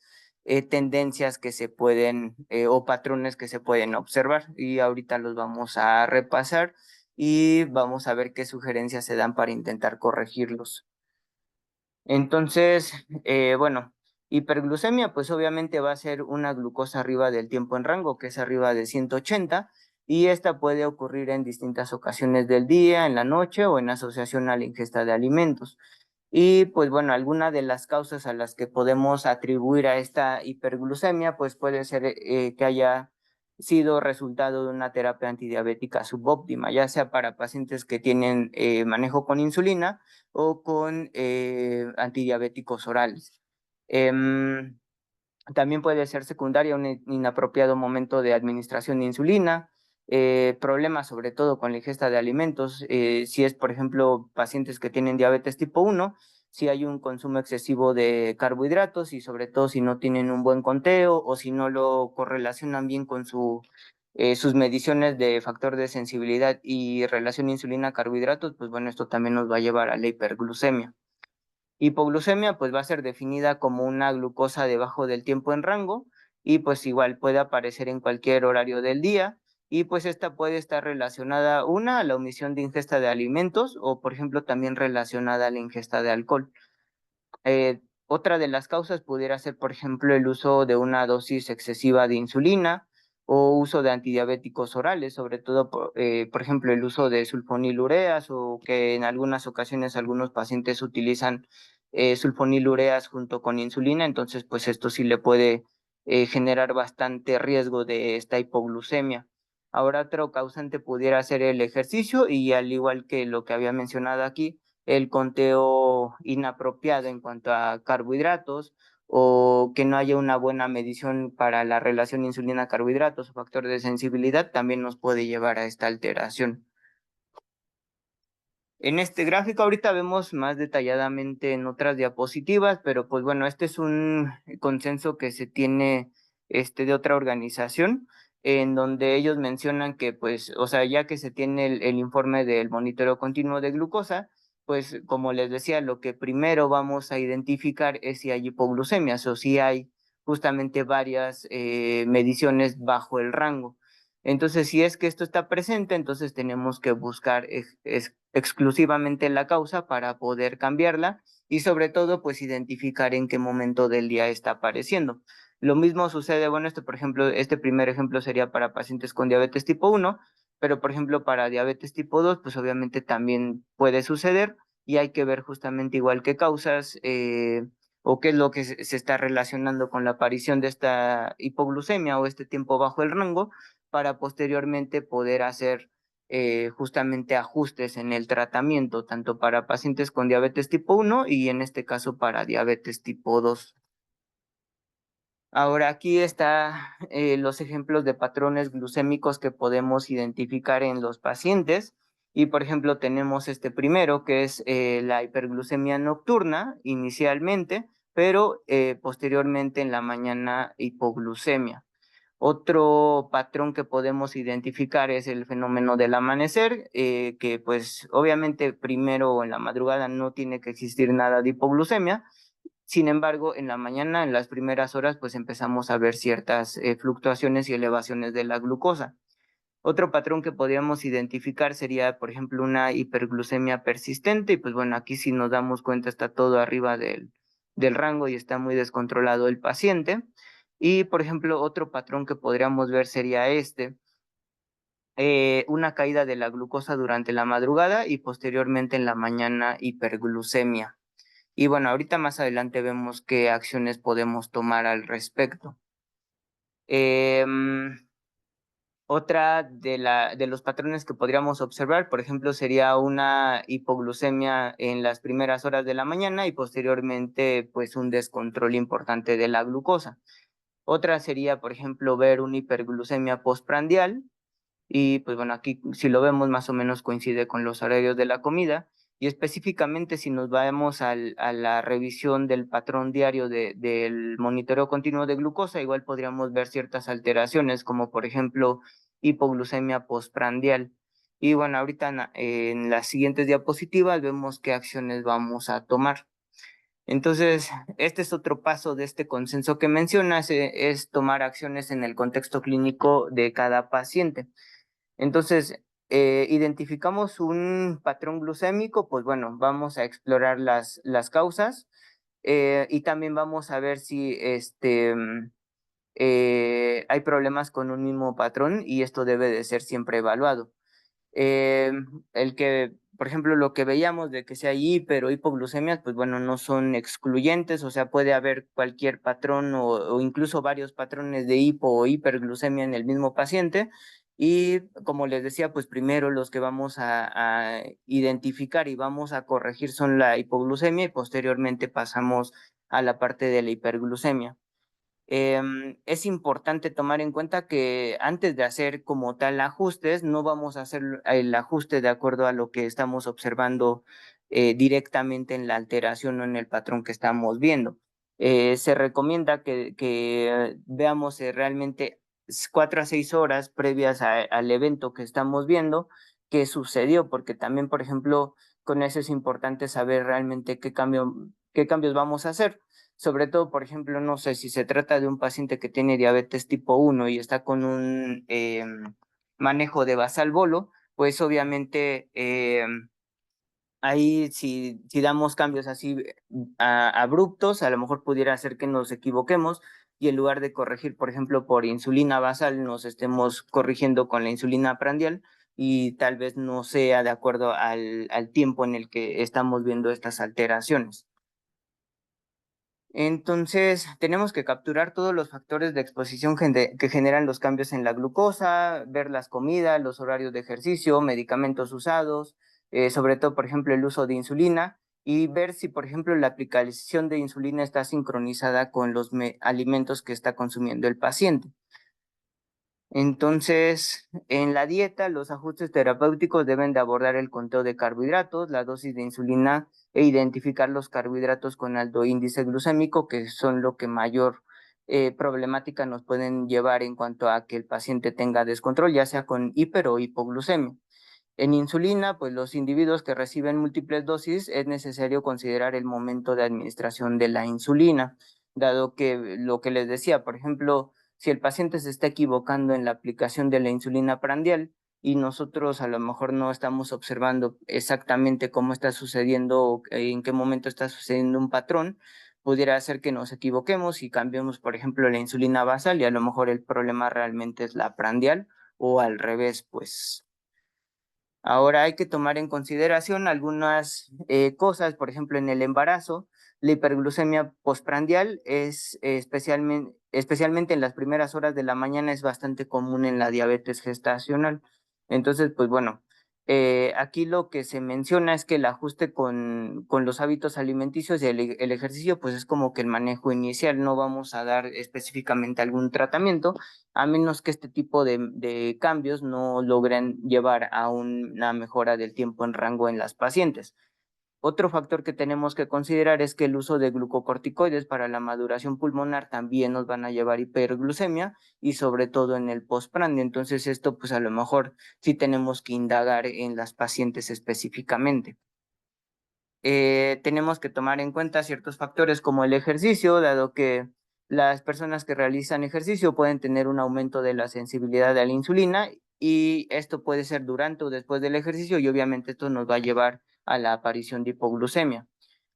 S2: tendencias que se pueden o patrones que se pueden observar y ahorita los vamos a repasar y vamos a ver qué sugerencias se dan para intentar corregirlos. Entonces, bueno, hiperglucemia pues obviamente va a ser una glucosa arriba del tiempo en rango, que es arriba de 180 y esta puede ocurrir en distintas ocasiones del día, en la noche o en asociación a la ingesta de alimentos. Y pues bueno, alguna de las causas a las que podemos atribuir a esta hiperglucemia, pues puede ser que haya sido resultado de una terapia antidiabética subóptima, ya sea para pacientes que tienen manejo con insulina o con antidiabéticos orales. Em, También puede ser secundaria un inapropiado momento de administración de insulina, problemas sobre todo con la ingesta de alimentos, si es, por ejemplo, pacientes que tienen diabetes tipo 1, si hay un consumo excesivo de carbohidratos y sobre todo si no tienen un buen conteo o si no lo correlacionan bien con sus mediciones de factor de sensibilidad y relación insulina-carbohidratos, pues bueno, esto también nos va a llevar a la hiperglucemia. Hipoglucemia pues va a ser definida como una glucosa debajo del tiempo en rango y pues igual puede aparecer en cualquier horario del día. Y pues esta puede estar relacionada, una, a la omisión de ingesta de alimentos o, por ejemplo, también relacionada a la ingesta de alcohol. Otra de las causas pudiera ser, por ejemplo, el uso de una dosis excesiva de insulina o uso de antidiabéticos orales, sobre todo, por ejemplo, el uso de sulfonilureas o que en algunas ocasiones algunos pacientes utilizan sulfonilureas junto con insulina, entonces pues esto sí le puede generar bastante riesgo de esta hipoglucemia. Ahora otro causante pudiera ser el ejercicio y al igual que lo que había mencionado aquí, el conteo inapropiado en cuanto a carbohidratos o que no haya una buena medición para la relación insulina-carbohidratos o factor de sensibilidad también nos puede llevar a esta alteración. En este gráfico ahorita vemos más detalladamente en otras diapositivas, pero pues bueno, este es un consenso que se tiene de otra organización en donde ellos mencionan que pues, o sea, ya que se tiene el informe del monitoreo continuo de glucosa, pues como les decía, lo que primero vamos a identificar es si hay hipoglucemias o si hay justamente varias mediciones bajo el rango. Entonces, si es que esto está presente, entonces tenemos que buscar exclusivamente la causa para poder cambiarla y sobre todo, pues identificar en qué momento del día está apareciendo. Lo mismo sucede, bueno, por ejemplo, este primer ejemplo sería para pacientes con diabetes tipo 1, pero por ejemplo para diabetes tipo 2, pues obviamente también puede suceder y hay que ver justamente igual qué causas o qué es lo que se está relacionando con la aparición de esta hipoglucemia o este tiempo bajo el rango para posteriormente poder hacer justamente ajustes en el tratamiento, tanto para pacientes con diabetes tipo 1 y en este caso para diabetes tipo 2. Ahora aquí está los ejemplos de patrones glucémicos que podemos identificar en los pacientes. Y por ejemplo tenemos este primero que es la hiperglucemia nocturna inicialmente, pero posteriormente en la mañana hipoglucemia. Otro patrón que podemos identificar es el fenómeno del amanecer, que pues obviamente primero en la madrugada no tiene que existir nada de hipoglucemia. Sin embargo, en la mañana, en las primeras horas, pues empezamos a ver ciertas fluctuaciones y elevaciones de la glucosa. Otro patrón que podríamos identificar sería, por ejemplo, una hiperglucemia persistente, y pues bueno, aquí si nos damos cuenta está todo arriba del rango y está muy descontrolado el paciente. Y, por ejemplo, otro patrón que podríamos ver sería una caída de la glucosa durante la madrugada y posteriormente en la mañana hiperglucemia. Y bueno, ahorita más adelante vemos qué acciones podemos tomar al respecto. Otra de los patrones que podríamos observar, por ejemplo, sería una hipoglucemia en las primeras horas de la mañana y posteriormente, pues, un descontrol importante de la glucosa. Otra sería, por ejemplo, ver una hiperglucemia postprandial, y pues bueno, aquí si lo vemos más o menos coincide con los horarios de la comida y específicamente si nos vamos a la revisión del patrón diario del monitoreo continuo de glucosa, igual podríamos ver ciertas alteraciones como por ejemplo hipoglucemia postprandial. Y bueno, ahorita en las siguientes diapositivas vemos qué acciones vamos a tomar. Entonces, este es otro paso de este consenso que mencionas, es tomar acciones en el contexto clínico de cada paciente. Entonces, identificamos un patrón glucémico, pues bueno, vamos a explorar las causas y también vamos a ver si hay problemas con un mismo patrón y esto debe de ser siempre evaluado. Eh, el que, por ejemplo, lo que veíamos de que sea hiper o hipoglucemias, pues bueno, no son excluyentes, o sea, puede haber cualquier patrón o incluso varios patrones de hipo o hiperglucemia en el mismo paciente. Y como les decía, pues primero los que vamos a identificar y vamos a corregir son la hipoglucemia y posteriormente pasamos a la parte de la hiperglucemia. Es importante tomar en cuenta que antes de hacer como tal ajustes, no vamos a hacer el ajuste de acuerdo a lo que estamos observando directamente en la alteración o en el patrón que estamos viendo. Se recomienda que veamos realmente 4 a 6 horas previas al evento que estamos viendo, qué sucedió, porque también, por ejemplo, con eso es importante saber realmente qué cambios vamos a hacer. sobre todo, por ejemplo, no sé si se trata de un paciente que tiene diabetes tipo 1 y está con un manejo de basal bolo, pues obviamente ahí si damos cambios así abruptos, a lo mejor pudiera hacer que nos equivoquemos y en lugar de corregir, por ejemplo, por insulina basal, nos estemos corrigiendo con la insulina prandial y tal vez no sea de acuerdo al tiempo en el que estamos viendo estas alteraciones. Entonces, tenemos que capturar todos los factores de exposición que generan los cambios en la glucosa, ver las comidas, los horarios de ejercicio, medicamentos usados, sobre todo, por ejemplo, el uso de insulina y ver si, por ejemplo, la aplicación de insulina está sincronizada con los alimentos que está consumiendo el paciente. Entonces, en la dieta, los ajustes terapéuticos deben de abordar el conteo de carbohidratos, la dosis de insulina e identificar los carbohidratos con alto índice glucémico, que son lo que mayor problemática nos pueden llevar en cuanto a que el paciente tenga descontrol, ya sea con hiper o hipoglucemia. En insulina, pues los individuos que reciben múltiples dosis es necesario considerar el momento de administración de la insulina, dado que lo que les decía, por ejemplo, si el paciente se está equivocando en la aplicación de la insulina prandial y nosotros a lo mejor no estamos observando exactamente cómo está sucediendo o en qué momento está sucediendo un patrón, pudiera hacer que nos equivoquemos y cambiemos, por ejemplo, la insulina basal y a lo mejor el problema realmente es la prandial o al revés, pues. Ahora hay que tomar en consideración algunas cosas, por ejemplo, en el embarazo, la hiperglucemia postprandial es especialmente en las primeras horas de la mañana es bastante común en la diabetes gestacional. Entonces, pues bueno, aquí lo que se menciona es que el ajuste con los hábitos alimenticios y el ejercicio, pues es como que el manejo inicial, no vamos a dar específicamente algún tratamiento a menos que este tipo de cambios no logren llevar a una mejora del tiempo en rango en las pacientes. Otro factor que tenemos que considerar es que el uso de glucocorticoides para la maduración pulmonar también nos van a llevar hiperglucemia y sobre todo en el postprandio. Entonces esto pues a lo mejor sí tenemos que indagar en las pacientes específicamente. Tenemos que tomar en cuenta ciertos factores como el ejercicio, dado que las personas que realizan ejercicio pueden tener un aumento de la sensibilidad a la insulina y esto puede ser durante o después del ejercicio y obviamente esto nos va a llevar a la aparición de hipoglucemia.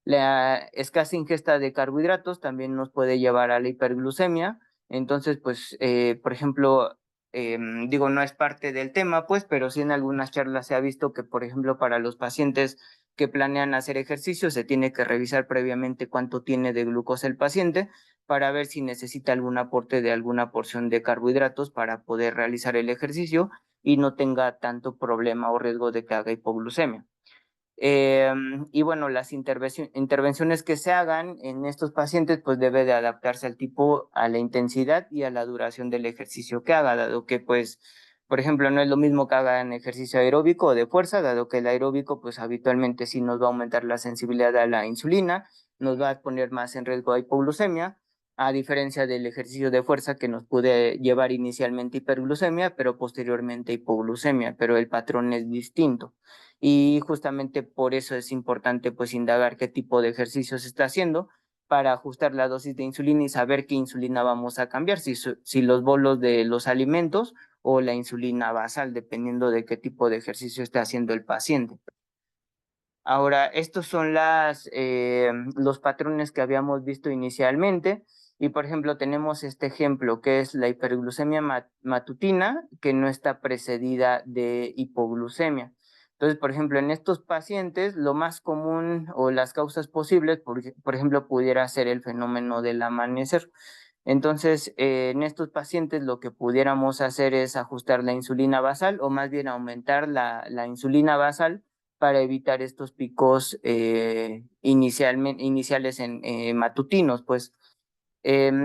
S2: La escasa ingesta de carbohidratos también nos puede llevar a la hiperglucemia. Entonces, pues, por ejemplo, digo, no es parte del tema, pues, pero sí en algunas charlas se ha visto que, por ejemplo, para los pacientes que planean hacer ejercicio, se tiene que revisar previamente cuánto tiene de glucosa el paciente para ver si necesita algún aporte de alguna porción de carbohidratos para poder realizar el ejercicio y no tenga tanto problema o riesgo de que haga hipoglucemia. Y bueno, las intervenciones que se hagan en estos pacientes, pues debe de adaptarse al tipo, a la intensidad y a la duración del ejercicio que haga, dado que, pues, por ejemplo, no es lo mismo que hagan ejercicio aeróbico o de fuerza, dado que el aeróbico, pues habitualmente sí nos va a aumentar la sensibilidad a la insulina, nos va a poner más en riesgo a hipoglucemia, a diferencia del ejercicio de fuerza que nos puede llevar inicialmente hiperglucemia, pero posteriormente hipoglucemia, pero el patrón es distinto y justamente por eso es importante pues indagar qué tipo de ejercicio se está haciendo para ajustar la dosis de insulina y saber qué insulina vamos a cambiar, si los bolos de los alimentos o la insulina basal, dependiendo de qué tipo de ejercicio está haciendo el paciente. Ahora, estos son los patrones que habíamos visto inicialmente. Y, por ejemplo, tenemos este ejemplo que es la hiperglucemia matutina, que no está precedida de hipoglucemia. Entonces, por ejemplo, en estos pacientes, lo más común o las causas posibles, por ejemplo, pudiera ser el fenómeno del amanecer. Entonces, en estos pacientes lo que pudiéramos hacer es ajustar la insulina basal o más bien aumentar la insulina basal para evitar estos picos iniciales matutinos, pues.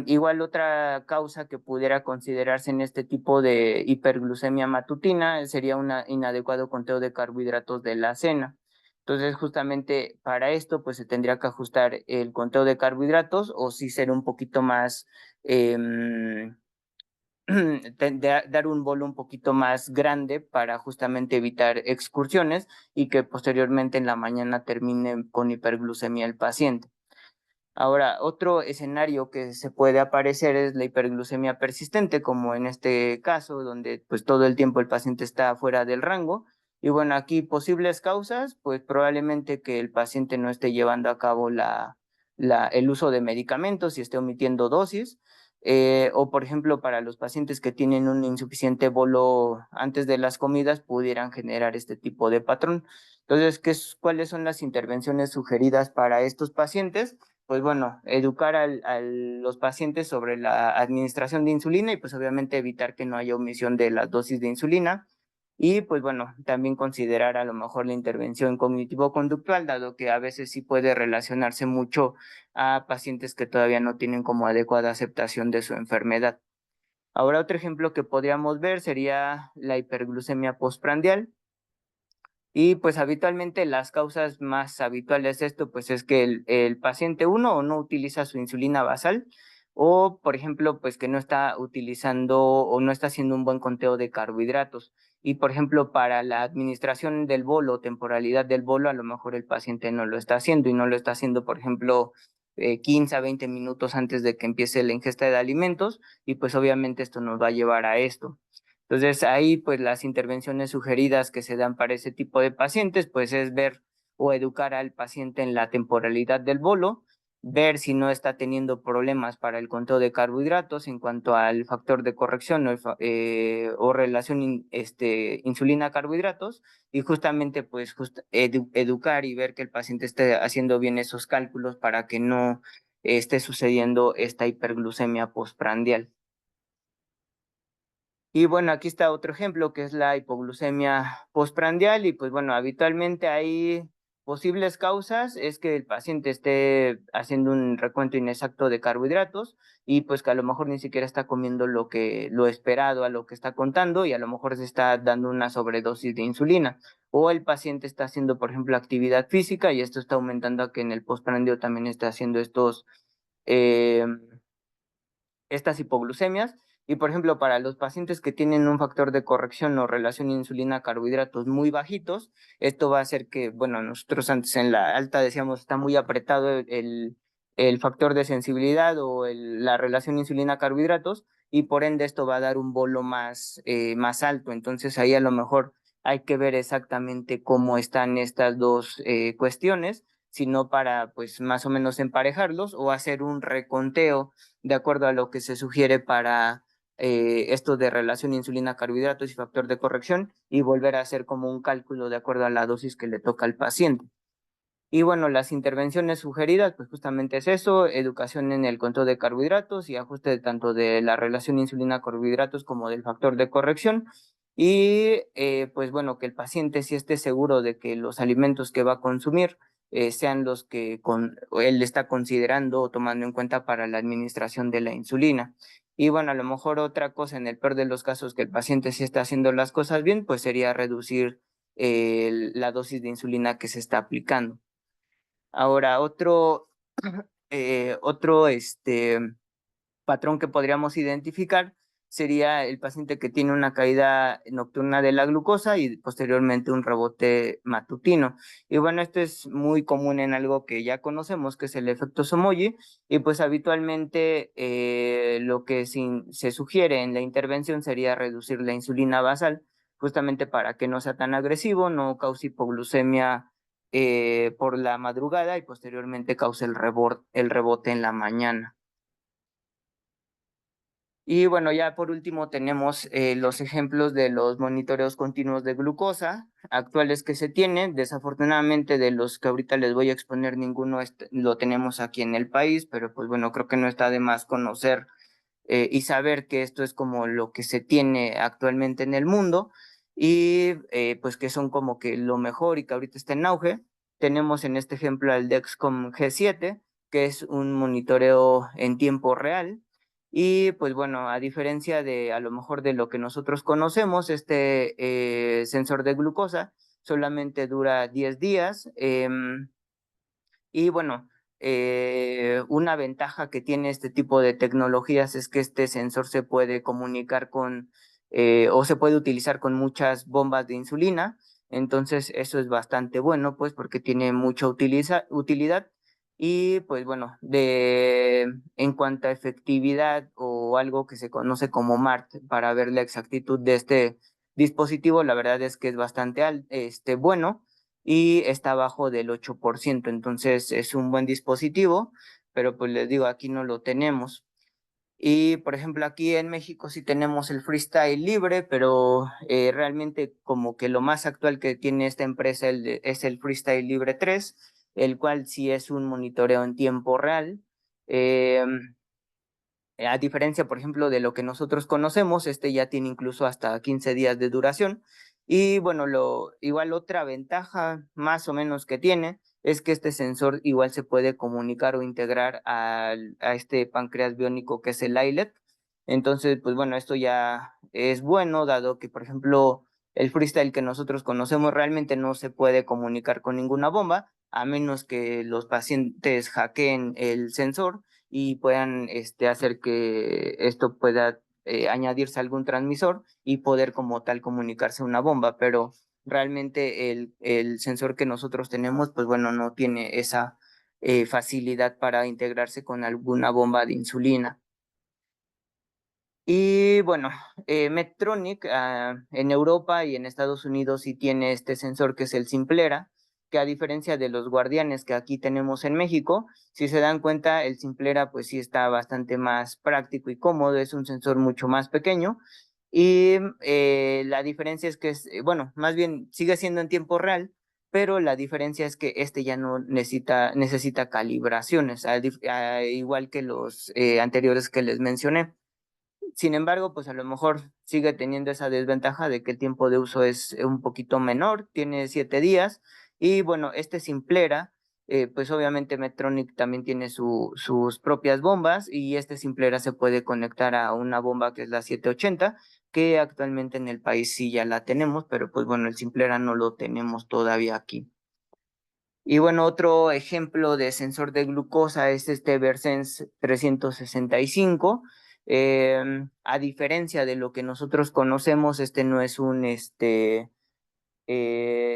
S2: Igual otra causa que pudiera considerarse en este tipo de hiperglucemia matutina sería un inadecuado conteo de carbohidratos de la cena. Entonces, justamente para esto, pues se tendría que ajustar el conteo de carbohidratos o sí ser un poquito más dar un bolo un poquito más grande para justamente evitar excursiones y que posteriormente en la mañana termine con hiperglucemia el paciente. Ahora, otro escenario que se puede aparecer es la hiperglucemia persistente, como en este caso, donde pues todo el tiempo el paciente está fuera del rango. Y bueno, aquí posibles causas, pues probablemente que el paciente no esté llevando a cabo el uso de medicamentos y esté omitiendo dosis. O por ejemplo, para los pacientes que tienen un insuficiente bolo antes de las comidas, pudieran generar este tipo de patrón. Entonces, ¿cuáles son las intervenciones sugeridas para estos pacientes? Pues bueno, educar a los pacientes sobre la administración de insulina y pues obviamente evitar que no haya omisión de las dosis de insulina. Y pues bueno, también considerar a lo mejor la intervención cognitivo-conductual, dado que a veces sí puede relacionarse mucho a pacientes que todavía no tienen como adecuada aceptación de su enfermedad. Ahora otro ejemplo que podríamos ver sería la hiperglucemia postprandial. Y pues habitualmente las causas más habituales de esto pues es que el paciente uno o no utiliza su insulina basal o por ejemplo pues que no está utilizando o no está haciendo un buen conteo de carbohidratos. Y por ejemplo para la administración del bolo o temporalidad del bolo a lo mejor el paciente no lo está haciendo y no lo está haciendo por ejemplo 15 a 20 minutos antes de que empiece la ingesta de alimentos y pues obviamente esto nos va a llevar a esto. Entonces ahí pues las intervenciones sugeridas que se dan para ese tipo de pacientes pues es ver o educar al paciente en la temporalidad del bolo, ver si no está teniendo problemas para el conteo de carbohidratos en cuanto al factor de corrección o relación insulina-carbohidratos y justamente pues educar y ver que el paciente esté haciendo bien esos cálculos para que no esté sucediendo esta hiperglucemia postprandial. Y bueno, aquí está otro ejemplo que es la hipoglucemia postprandial y pues bueno, habitualmente hay posibles causas, es que el paciente esté haciendo un recuento inexacto de carbohidratos y pues que a lo mejor ni siquiera está comiendo lo esperado a lo que está contando y a lo mejor se está dando una sobredosis de insulina o el paciente está haciendo por ejemplo actividad física y esto está aumentando a que en el postprandio también esté haciendo eh, estas hipoglucemias. Y por ejemplo, para los pacientes que tienen un factor de corrección o relación insulina-carbohidratos muy bajitos, esto va a hacer que, bueno, nosotros antes en la alta decíamos está muy apretado el factor de sensibilidad o la relación insulina-carbohidratos y por ende esto va a dar un bolo más alto. Entonces ahí a lo mejor hay que ver exactamente cómo están estas dos cuestiones, sino para pues más o menos emparejarlos o hacer un reconteo de acuerdo a lo que se sugiere para esto de relación insulina-carbohidratos y factor de corrección y volver a hacer como un cálculo de acuerdo a la dosis que le toca al paciente. Y bueno, las intervenciones sugeridas, pues justamente es eso, educación en el control de carbohidratos y ajuste tanto de la relación insulina-carbohidratos como del factor de corrección. Y pues bueno, que el paciente sí esté seguro de que los alimentos que va a consumir sean los que él está considerando o tomando en cuenta para la administración de la insulina. Y bueno, a lo mejor otra cosa, en el peor de los casos, que el paciente sí está haciendo las cosas bien, pues sería reducir la dosis de insulina que se está aplicando. Ahora, otro patrón que podríamos identificar sería el paciente que tiene una caída nocturna de la glucosa y posteriormente un rebote matutino. Y bueno, esto es muy común en algo que ya conocemos, que es el efecto Somogy, y pues habitualmente lo que se sugiere en la intervención sería reducir la insulina basal, justamente para que no sea tan agresivo, no cause hipoglucemia por la madrugada y posteriormente cause el rebote en la mañana. Y bueno, ya por último tenemos los ejemplos de los monitoreos continuos de glucosa actuales que se tienen. Desafortunadamente de los que ahorita les voy a exponer ninguno lo tenemos aquí en el país, pero pues bueno, creo que no está de más conocer y saber que esto es como lo que se tiene actualmente en el mundo y pues que son como que lo mejor y que ahorita está en auge. Tenemos en este ejemplo al Dexcom G7, que es un monitoreo en tiempo real. Y pues bueno, a diferencia de a lo mejor de lo que nosotros conocemos, este sensor de glucosa solamente dura 10 días. Y bueno, una ventaja que tiene este tipo de tecnologías es que este sensor se puede comunicar o se puede utilizar con muchas bombas de insulina. Entonces, eso es bastante bueno, pues, porque tiene mucha utilidad. Y pues bueno, en cuanto a efectividad o algo que se conoce como MART para ver la exactitud de este dispositivo, la verdad es que es bastante bueno y está abajo del 8%. Entonces es un buen dispositivo, pero pues les digo, aquí no lo tenemos. Y por ejemplo, aquí en México sí tenemos el freestyle libre, pero realmente como que lo más actual que tiene esta empresa es el freestyle libre 3, el cual sí es un monitoreo en tiempo real. Eh, a diferencia, por ejemplo, de lo que nosotros conocemos, este ya tiene incluso hasta 15 días de duración. Y bueno, igual otra ventaja más o menos que tiene es que este sensor igual se puede comunicar o integrar a este páncreas biónico que es el iLet. Entonces, pues bueno, esto ya es bueno, dado que, por ejemplo, el freestyle que nosotros conocemos realmente no se puede comunicar con ninguna bomba, a menos que los pacientes hackeen el sensor y puedan hacer que esto pueda añadirse a algún transmisor y poder como tal comunicarse a una bomba, pero realmente el sensor que nosotros tenemos, pues bueno, no tiene esa facilidad para integrarse con alguna bomba de insulina. Y bueno, Medtronic en Europa y en Estados Unidos sí tiene este sensor que es el Simplera, que a diferencia de los Guardianes que aquí tenemos en México, si se dan cuenta, el Simplera pues sí está bastante más práctico y cómodo, es un sensor mucho más pequeño y la diferencia es que bueno, más bien sigue siendo en tiempo real, pero la diferencia es que este ya no necesita calibraciones, igual que los anteriores que les mencioné. Sin embargo, pues a lo mejor sigue teniendo esa desventaja de que el tiempo de uso es un poquito menor, tiene 7 días. Y bueno, este Simplera, pues obviamente Medtronic también tiene sus propias bombas y este Simplera se puede conectar a una bomba que es la 780, que actualmente en el país sí ya la tenemos, pero pues bueno, el Simplera no lo tenemos todavía aquí. Y bueno, otro ejemplo de sensor de glucosa es este Versense 365. A diferencia de lo que nosotros conocemos, este no es un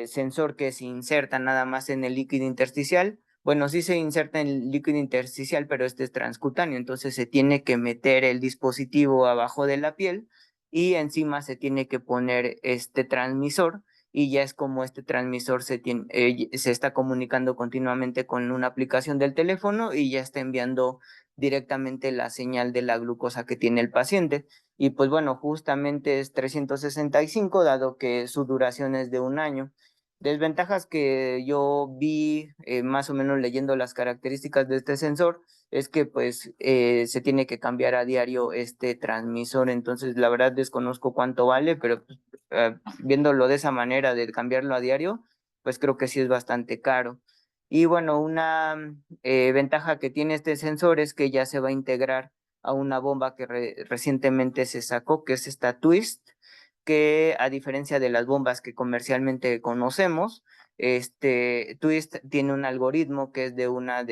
S2: sensor que se inserta nada más en el líquido intersticial. Bueno, sí se inserta en el líquido intersticial, pero este es transcutáneo, entonces se tiene que meter el dispositivo abajo de la piel y encima se tiene que poner este transmisor y ya es como este transmisor se está comunicando continuamente con una aplicación del teléfono y ya está enviando directamente la señal de la glucosa que tiene el paciente. Y pues bueno, justamente es 365, dado que su duración es de un año. Desventajas que yo vi más o menos leyendo las características de este sensor es que pues se tiene que cambiar a diario este transmisor, entonces la verdad desconozco cuánto vale, pero pues, viéndolo de esa manera de cambiarlo a diario, pues creo que sí es bastante caro. Y bueno, una ventaja que tiene este sensor es que ya se va a integrar a una bomba que recientemente se sacó, que es esta Twist, que a diferencia de las bombas que comercialmente conocemos, Twist tiene un algoritmo que es de una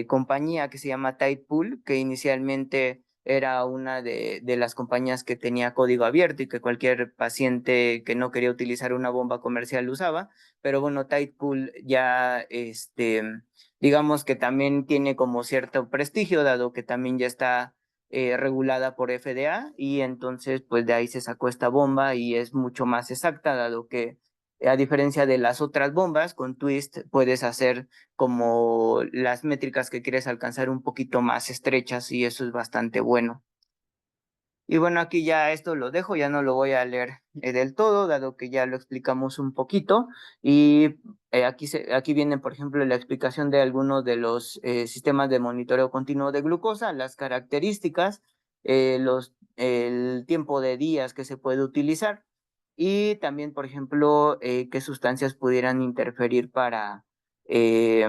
S2: compañía que se llama Tidepool, que inicialmente era una de las compañías que tenía código abierto y que cualquier paciente que no quería utilizar una bomba comercial usaba, pero bueno, Tidepool ya, digamos que también tiene como cierto prestigio, dado que también ya está regulada por FDA y entonces pues de ahí se sacó esta bomba y es mucho más exacta, dado que a diferencia de las otras bombas, con Twist puedes hacer como las métricas que quieres alcanzar un poquito más estrechas y eso es bastante bueno. Y bueno, aquí ya esto lo dejo, ya no lo voy a leer del todo, dado que ya lo explicamos un poquito. Y aquí viene, por ejemplo, la explicación de algunos de los sistemas de monitoreo continuo de glucosa, las características, el tiempo de días que se puede utilizar y también, por ejemplo, qué sustancias pudieran interferir para eh,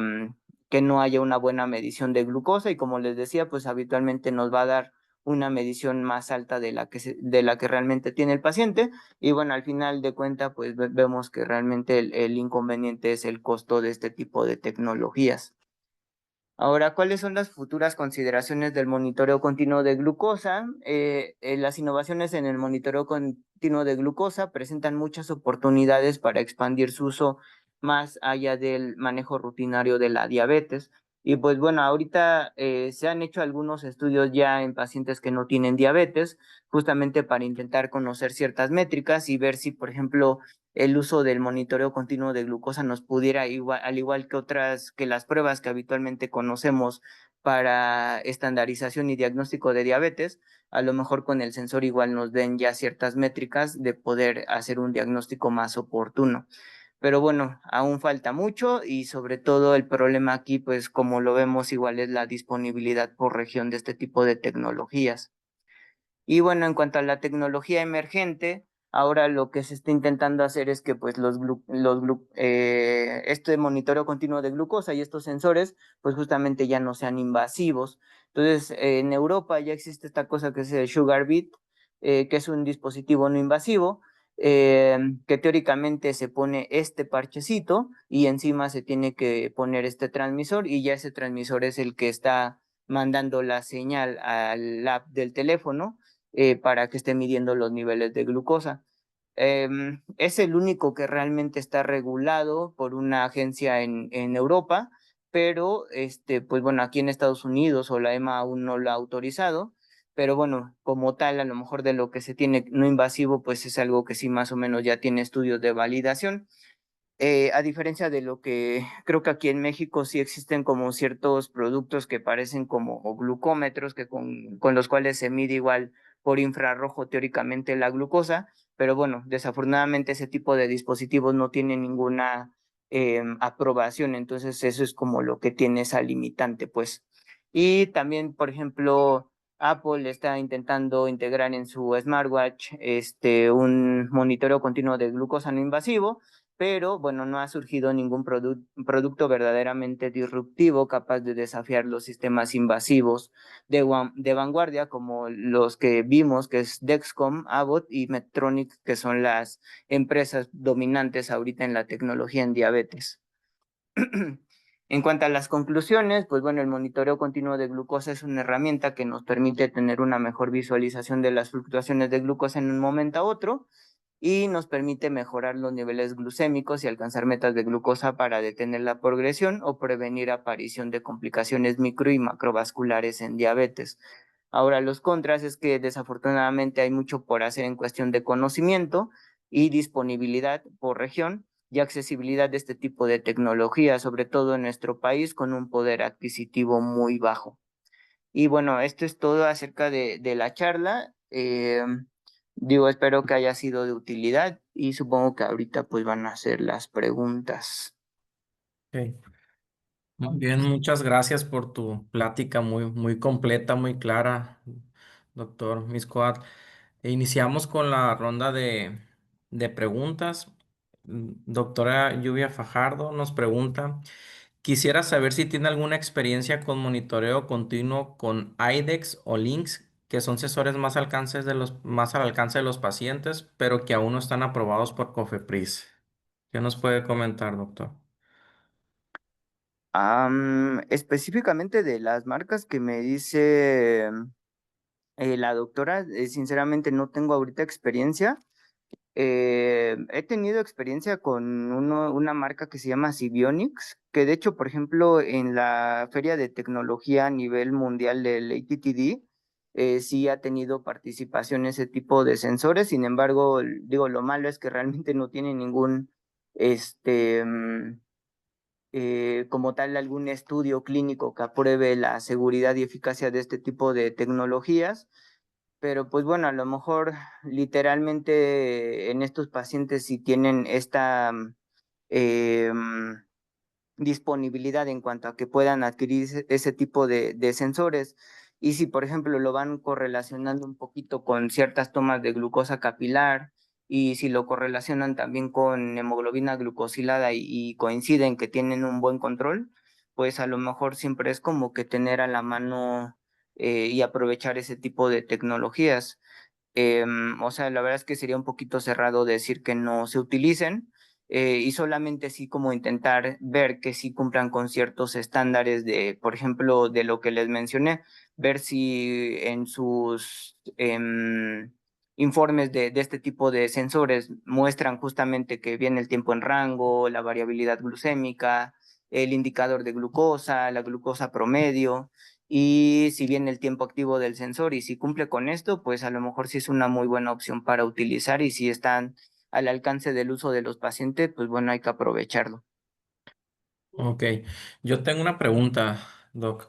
S2: que no haya una buena medición de glucosa. Y como les decía, pues habitualmente nos va a dar una medición más alta de la que realmente tiene el paciente. Y bueno, al final de cuentas, pues vemos que realmente el inconveniente es el costo de este tipo de tecnologías. Ahora, ¿cuáles son las futuras consideraciones del monitoreo continuo de glucosa? Las innovaciones en el monitoreo continuo de glucosa presentan muchas oportunidades para expandir su uso más allá del manejo rutinario de la diabetes. Y pues bueno, ahorita se han hecho algunos estudios ya en pacientes que no tienen diabetes, justamente para intentar conocer ciertas métricas y ver si, por ejemplo, el uso del monitoreo continuo de glucosa nos pudiera, igual, al igual que otras, que las pruebas que habitualmente conocemos para estandarización y diagnóstico de diabetes, a lo mejor con el sensor igual nos den ya ciertas métricas de poder hacer un diagnóstico más oportuno. Pero bueno, aún falta mucho y sobre todo el problema aquí, pues como lo vemos, igual es la disponibilidad por región de este tipo de tecnologías. Y bueno, en cuanto a la tecnología emergente, ahora lo que se está intentando hacer es que pues este monitoreo continuo de glucosa y estos sensores pues justamente ya no sean invasivos. Entonces, en Europa ya existe esta cosa que es el Sugar Beat, que es un dispositivo no invasivo, que teóricamente se pone este parchecito y encima se tiene que poner este transmisor y ya ese transmisor es el que está mandando la señal al app del teléfono para que esté midiendo los niveles de glucosa. Es el único que realmente está regulado por una agencia en Europa, pero pues bueno, aquí en Estados Unidos o la EMA aún no lo ha autorizado, pero bueno, como tal, a lo mejor de lo que se tiene no invasivo, pues es algo que sí más o menos ya tiene estudios de validación. A diferencia de lo que creo que aquí en México sí existen como ciertos productos que parecen como glucómetros, que con los cuales se mide igual por infrarrojo teóricamente la glucosa, pero bueno, desafortunadamente ese tipo de dispositivos no tienen ninguna aprobación, entonces eso es como lo que tiene esa limitante, pues. Y también, por ejemplo, Apple está intentando integrar en su smartwatch un monitoreo continuo de glucosa no invasivo, pero bueno, no ha surgido ningún producto verdaderamente disruptivo capaz de desafiar los sistemas invasivos de vanguardia como los que vimos, que es Dexcom, Abbott y Medtronic, que son las empresas dominantes ahorita en la tecnología en diabetes. En cuanto a las conclusiones, pues bueno, el monitoreo continuo de glucosa es una herramienta que nos permite tener una mejor visualización de las fluctuaciones de glucosa en un momento a otro y nos permite mejorar los niveles glucémicos y alcanzar metas de glucosa para detener la progresión o prevenir aparición de complicaciones micro y macrovasculares en diabetes. Ahora, los contras es que desafortunadamente hay mucho por hacer en cuestión de conocimiento y disponibilidad por región y accesibilidad de este tipo de tecnología, sobre todo en nuestro país con un poder adquisitivo muy bajo. Y bueno, esto es todo acerca de la charla. Digo, espero que haya sido de utilidad y supongo que ahorita pues van a hacer las preguntas.
S1: Ok. Muy bien, muchas gracias por tu plática muy completa, muy clara, doctor Miscoat. Iniciamos con la ronda de preguntas. Doctora Lluvia Fajardo nos pregunta, quisiera saber si tiene alguna experiencia con monitoreo continuo con IDEX o LINX, que son sensores más al alcance de los pacientes, pero que aún no están aprobados por COFEPRIS. ¿Qué nos puede comentar, doctor?
S2: Específicamente de las marcas que me dice la doctora, sinceramente no tengo ahorita experiencia. He tenido experiencia con una marca que se llama Sibionics, que de hecho, por ejemplo, en la feria de tecnología a nivel mundial del ATTD, sí ha tenido participación ese tipo de sensores. Sin embargo, digo, lo malo es que realmente no tiene ningún, este, como tal, algún estudio clínico que apruebe la seguridad y eficacia de este tipo de tecnologías, pero pues bueno, a lo mejor literalmente en estos pacientes si tienen esta eh, disponibilidad en cuanto a que puedan adquirir ese tipo de sensores. Y si, por ejemplo, lo van correlacionando un poquito con ciertas tomas de glucosa capilar y si lo correlacionan también con hemoglobina glucosilada y coinciden que tienen un buen control, pues a lo mejor siempre es como que tener a la mano y aprovechar ese tipo de tecnologías. O sea, la verdad es que sería un poquito cerrado decir que no se utilicen y solamente sí como intentar ver que sí cumplan con ciertos estándares de, por ejemplo, de lo que les mencioné, ver si en sus informes de este tipo de sensores muestran justamente que viene el tiempo en rango, la variabilidad glucémica, el indicador de glucosa, la glucosa promedio, y si viene el tiempo activo del sensor y si cumple con esto, pues a lo mejor sí es una muy buena opción para utilizar y si están al alcance del uso de los pacientes, pues bueno, hay que aprovecharlo.
S1: Ok, yo tengo una pregunta, Doc.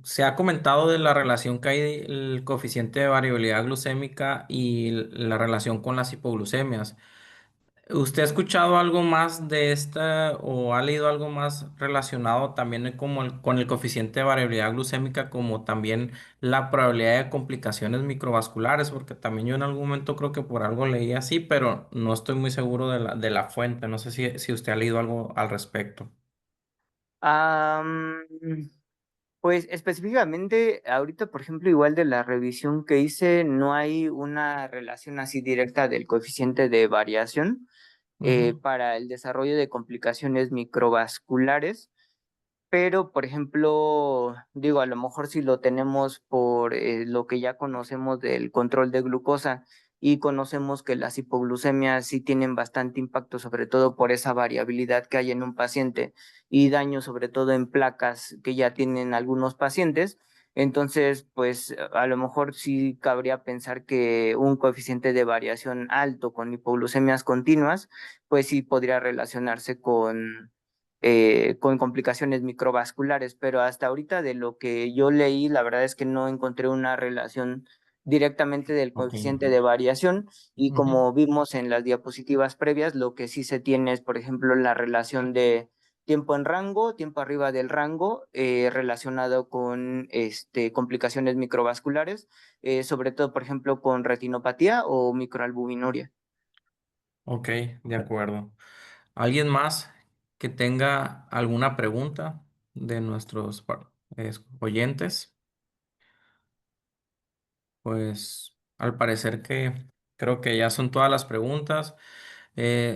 S1: Se ha comentado de la relación que hay el coeficiente de variabilidad glucémica y la relación con las hipoglucemias. ¿Usted ha escuchado algo más de esta o ha leído algo más relacionado también como con el coeficiente de variabilidad glucémica como también la probabilidad de complicaciones microvasculares? Porque también yo en algún momento creo que por algo leí así, pero no estoy muy seguro de la fuente. No sé si usted ha leído algo al respecto.
S2: Am, pues específicamente, ahorita, por ejemplo, igual de la revisión que hice, no hay una relación así directa del coeficiente de variación
S1: Ujú.
S2: para el desarrollo de complicaciones microvasculares. Pero, por ejemplo, digo, a lo mejor si lo tenemos por lo que ya conocemos del control de glucosa y conocemos que las hipoglucemias sí tienen bastante impacto, sobre todo por esa variabilidad que hay en un paciente y daño sobre todo en placas que ya tienen algunos pacientes. Entonces, pues a lo mejor sí cabría pensar que un coeficiente de variación alto con hipoglucemias continuas, pues sí podría relacionarse con complicaciones microvasculares, pero hasta ahorita de lo que yo leí, la verdad es que no encontré una relación directamente del
S1: Ok.
S2: coeficiente de variación y
S1: Ujú.
S2: como vimos en las diapositivas previas, lo que sí se tiene es, por ejemplo, la relación de tiempo en rango, tiempo arriba del rango, relacionado con complicaciones microvasculares, sobre todo, por ejemplo, con retinopatía o microalbuminuria.
S1: Ok, de acuerdo. ¿Alguien más que tenga alguna pregunta de nuestros oyentes? Pues al parecer que creo que ya son todas las preguntas.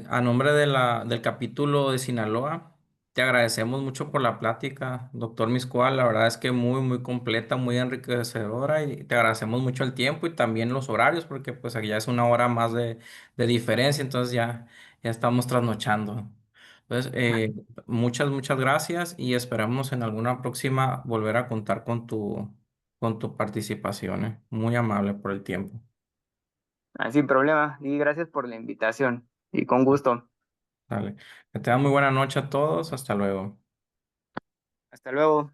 S1: A nombre de del capítulo de Sinaloa, te agradecemos mucho por la plática, doctor Miscual. La verdad es que muy, muy completa, muy enriquecedora y te agradecemos mucho el tiempo y también los horarios porque pues aquí ya es una hora más de diferencia, entonces ya estamos trasnochando. Entonces, muchas, muchas gracias y esperamos en alguna próxima volver a contar con tu participación. Muy amable por el tiempo.
S2: Ah, sin problema, y gracias por la invitación, y con gusto.
S1: Dale. Que tengan muy buena noche a todos. Hasta luego.
S2: Hasta luego.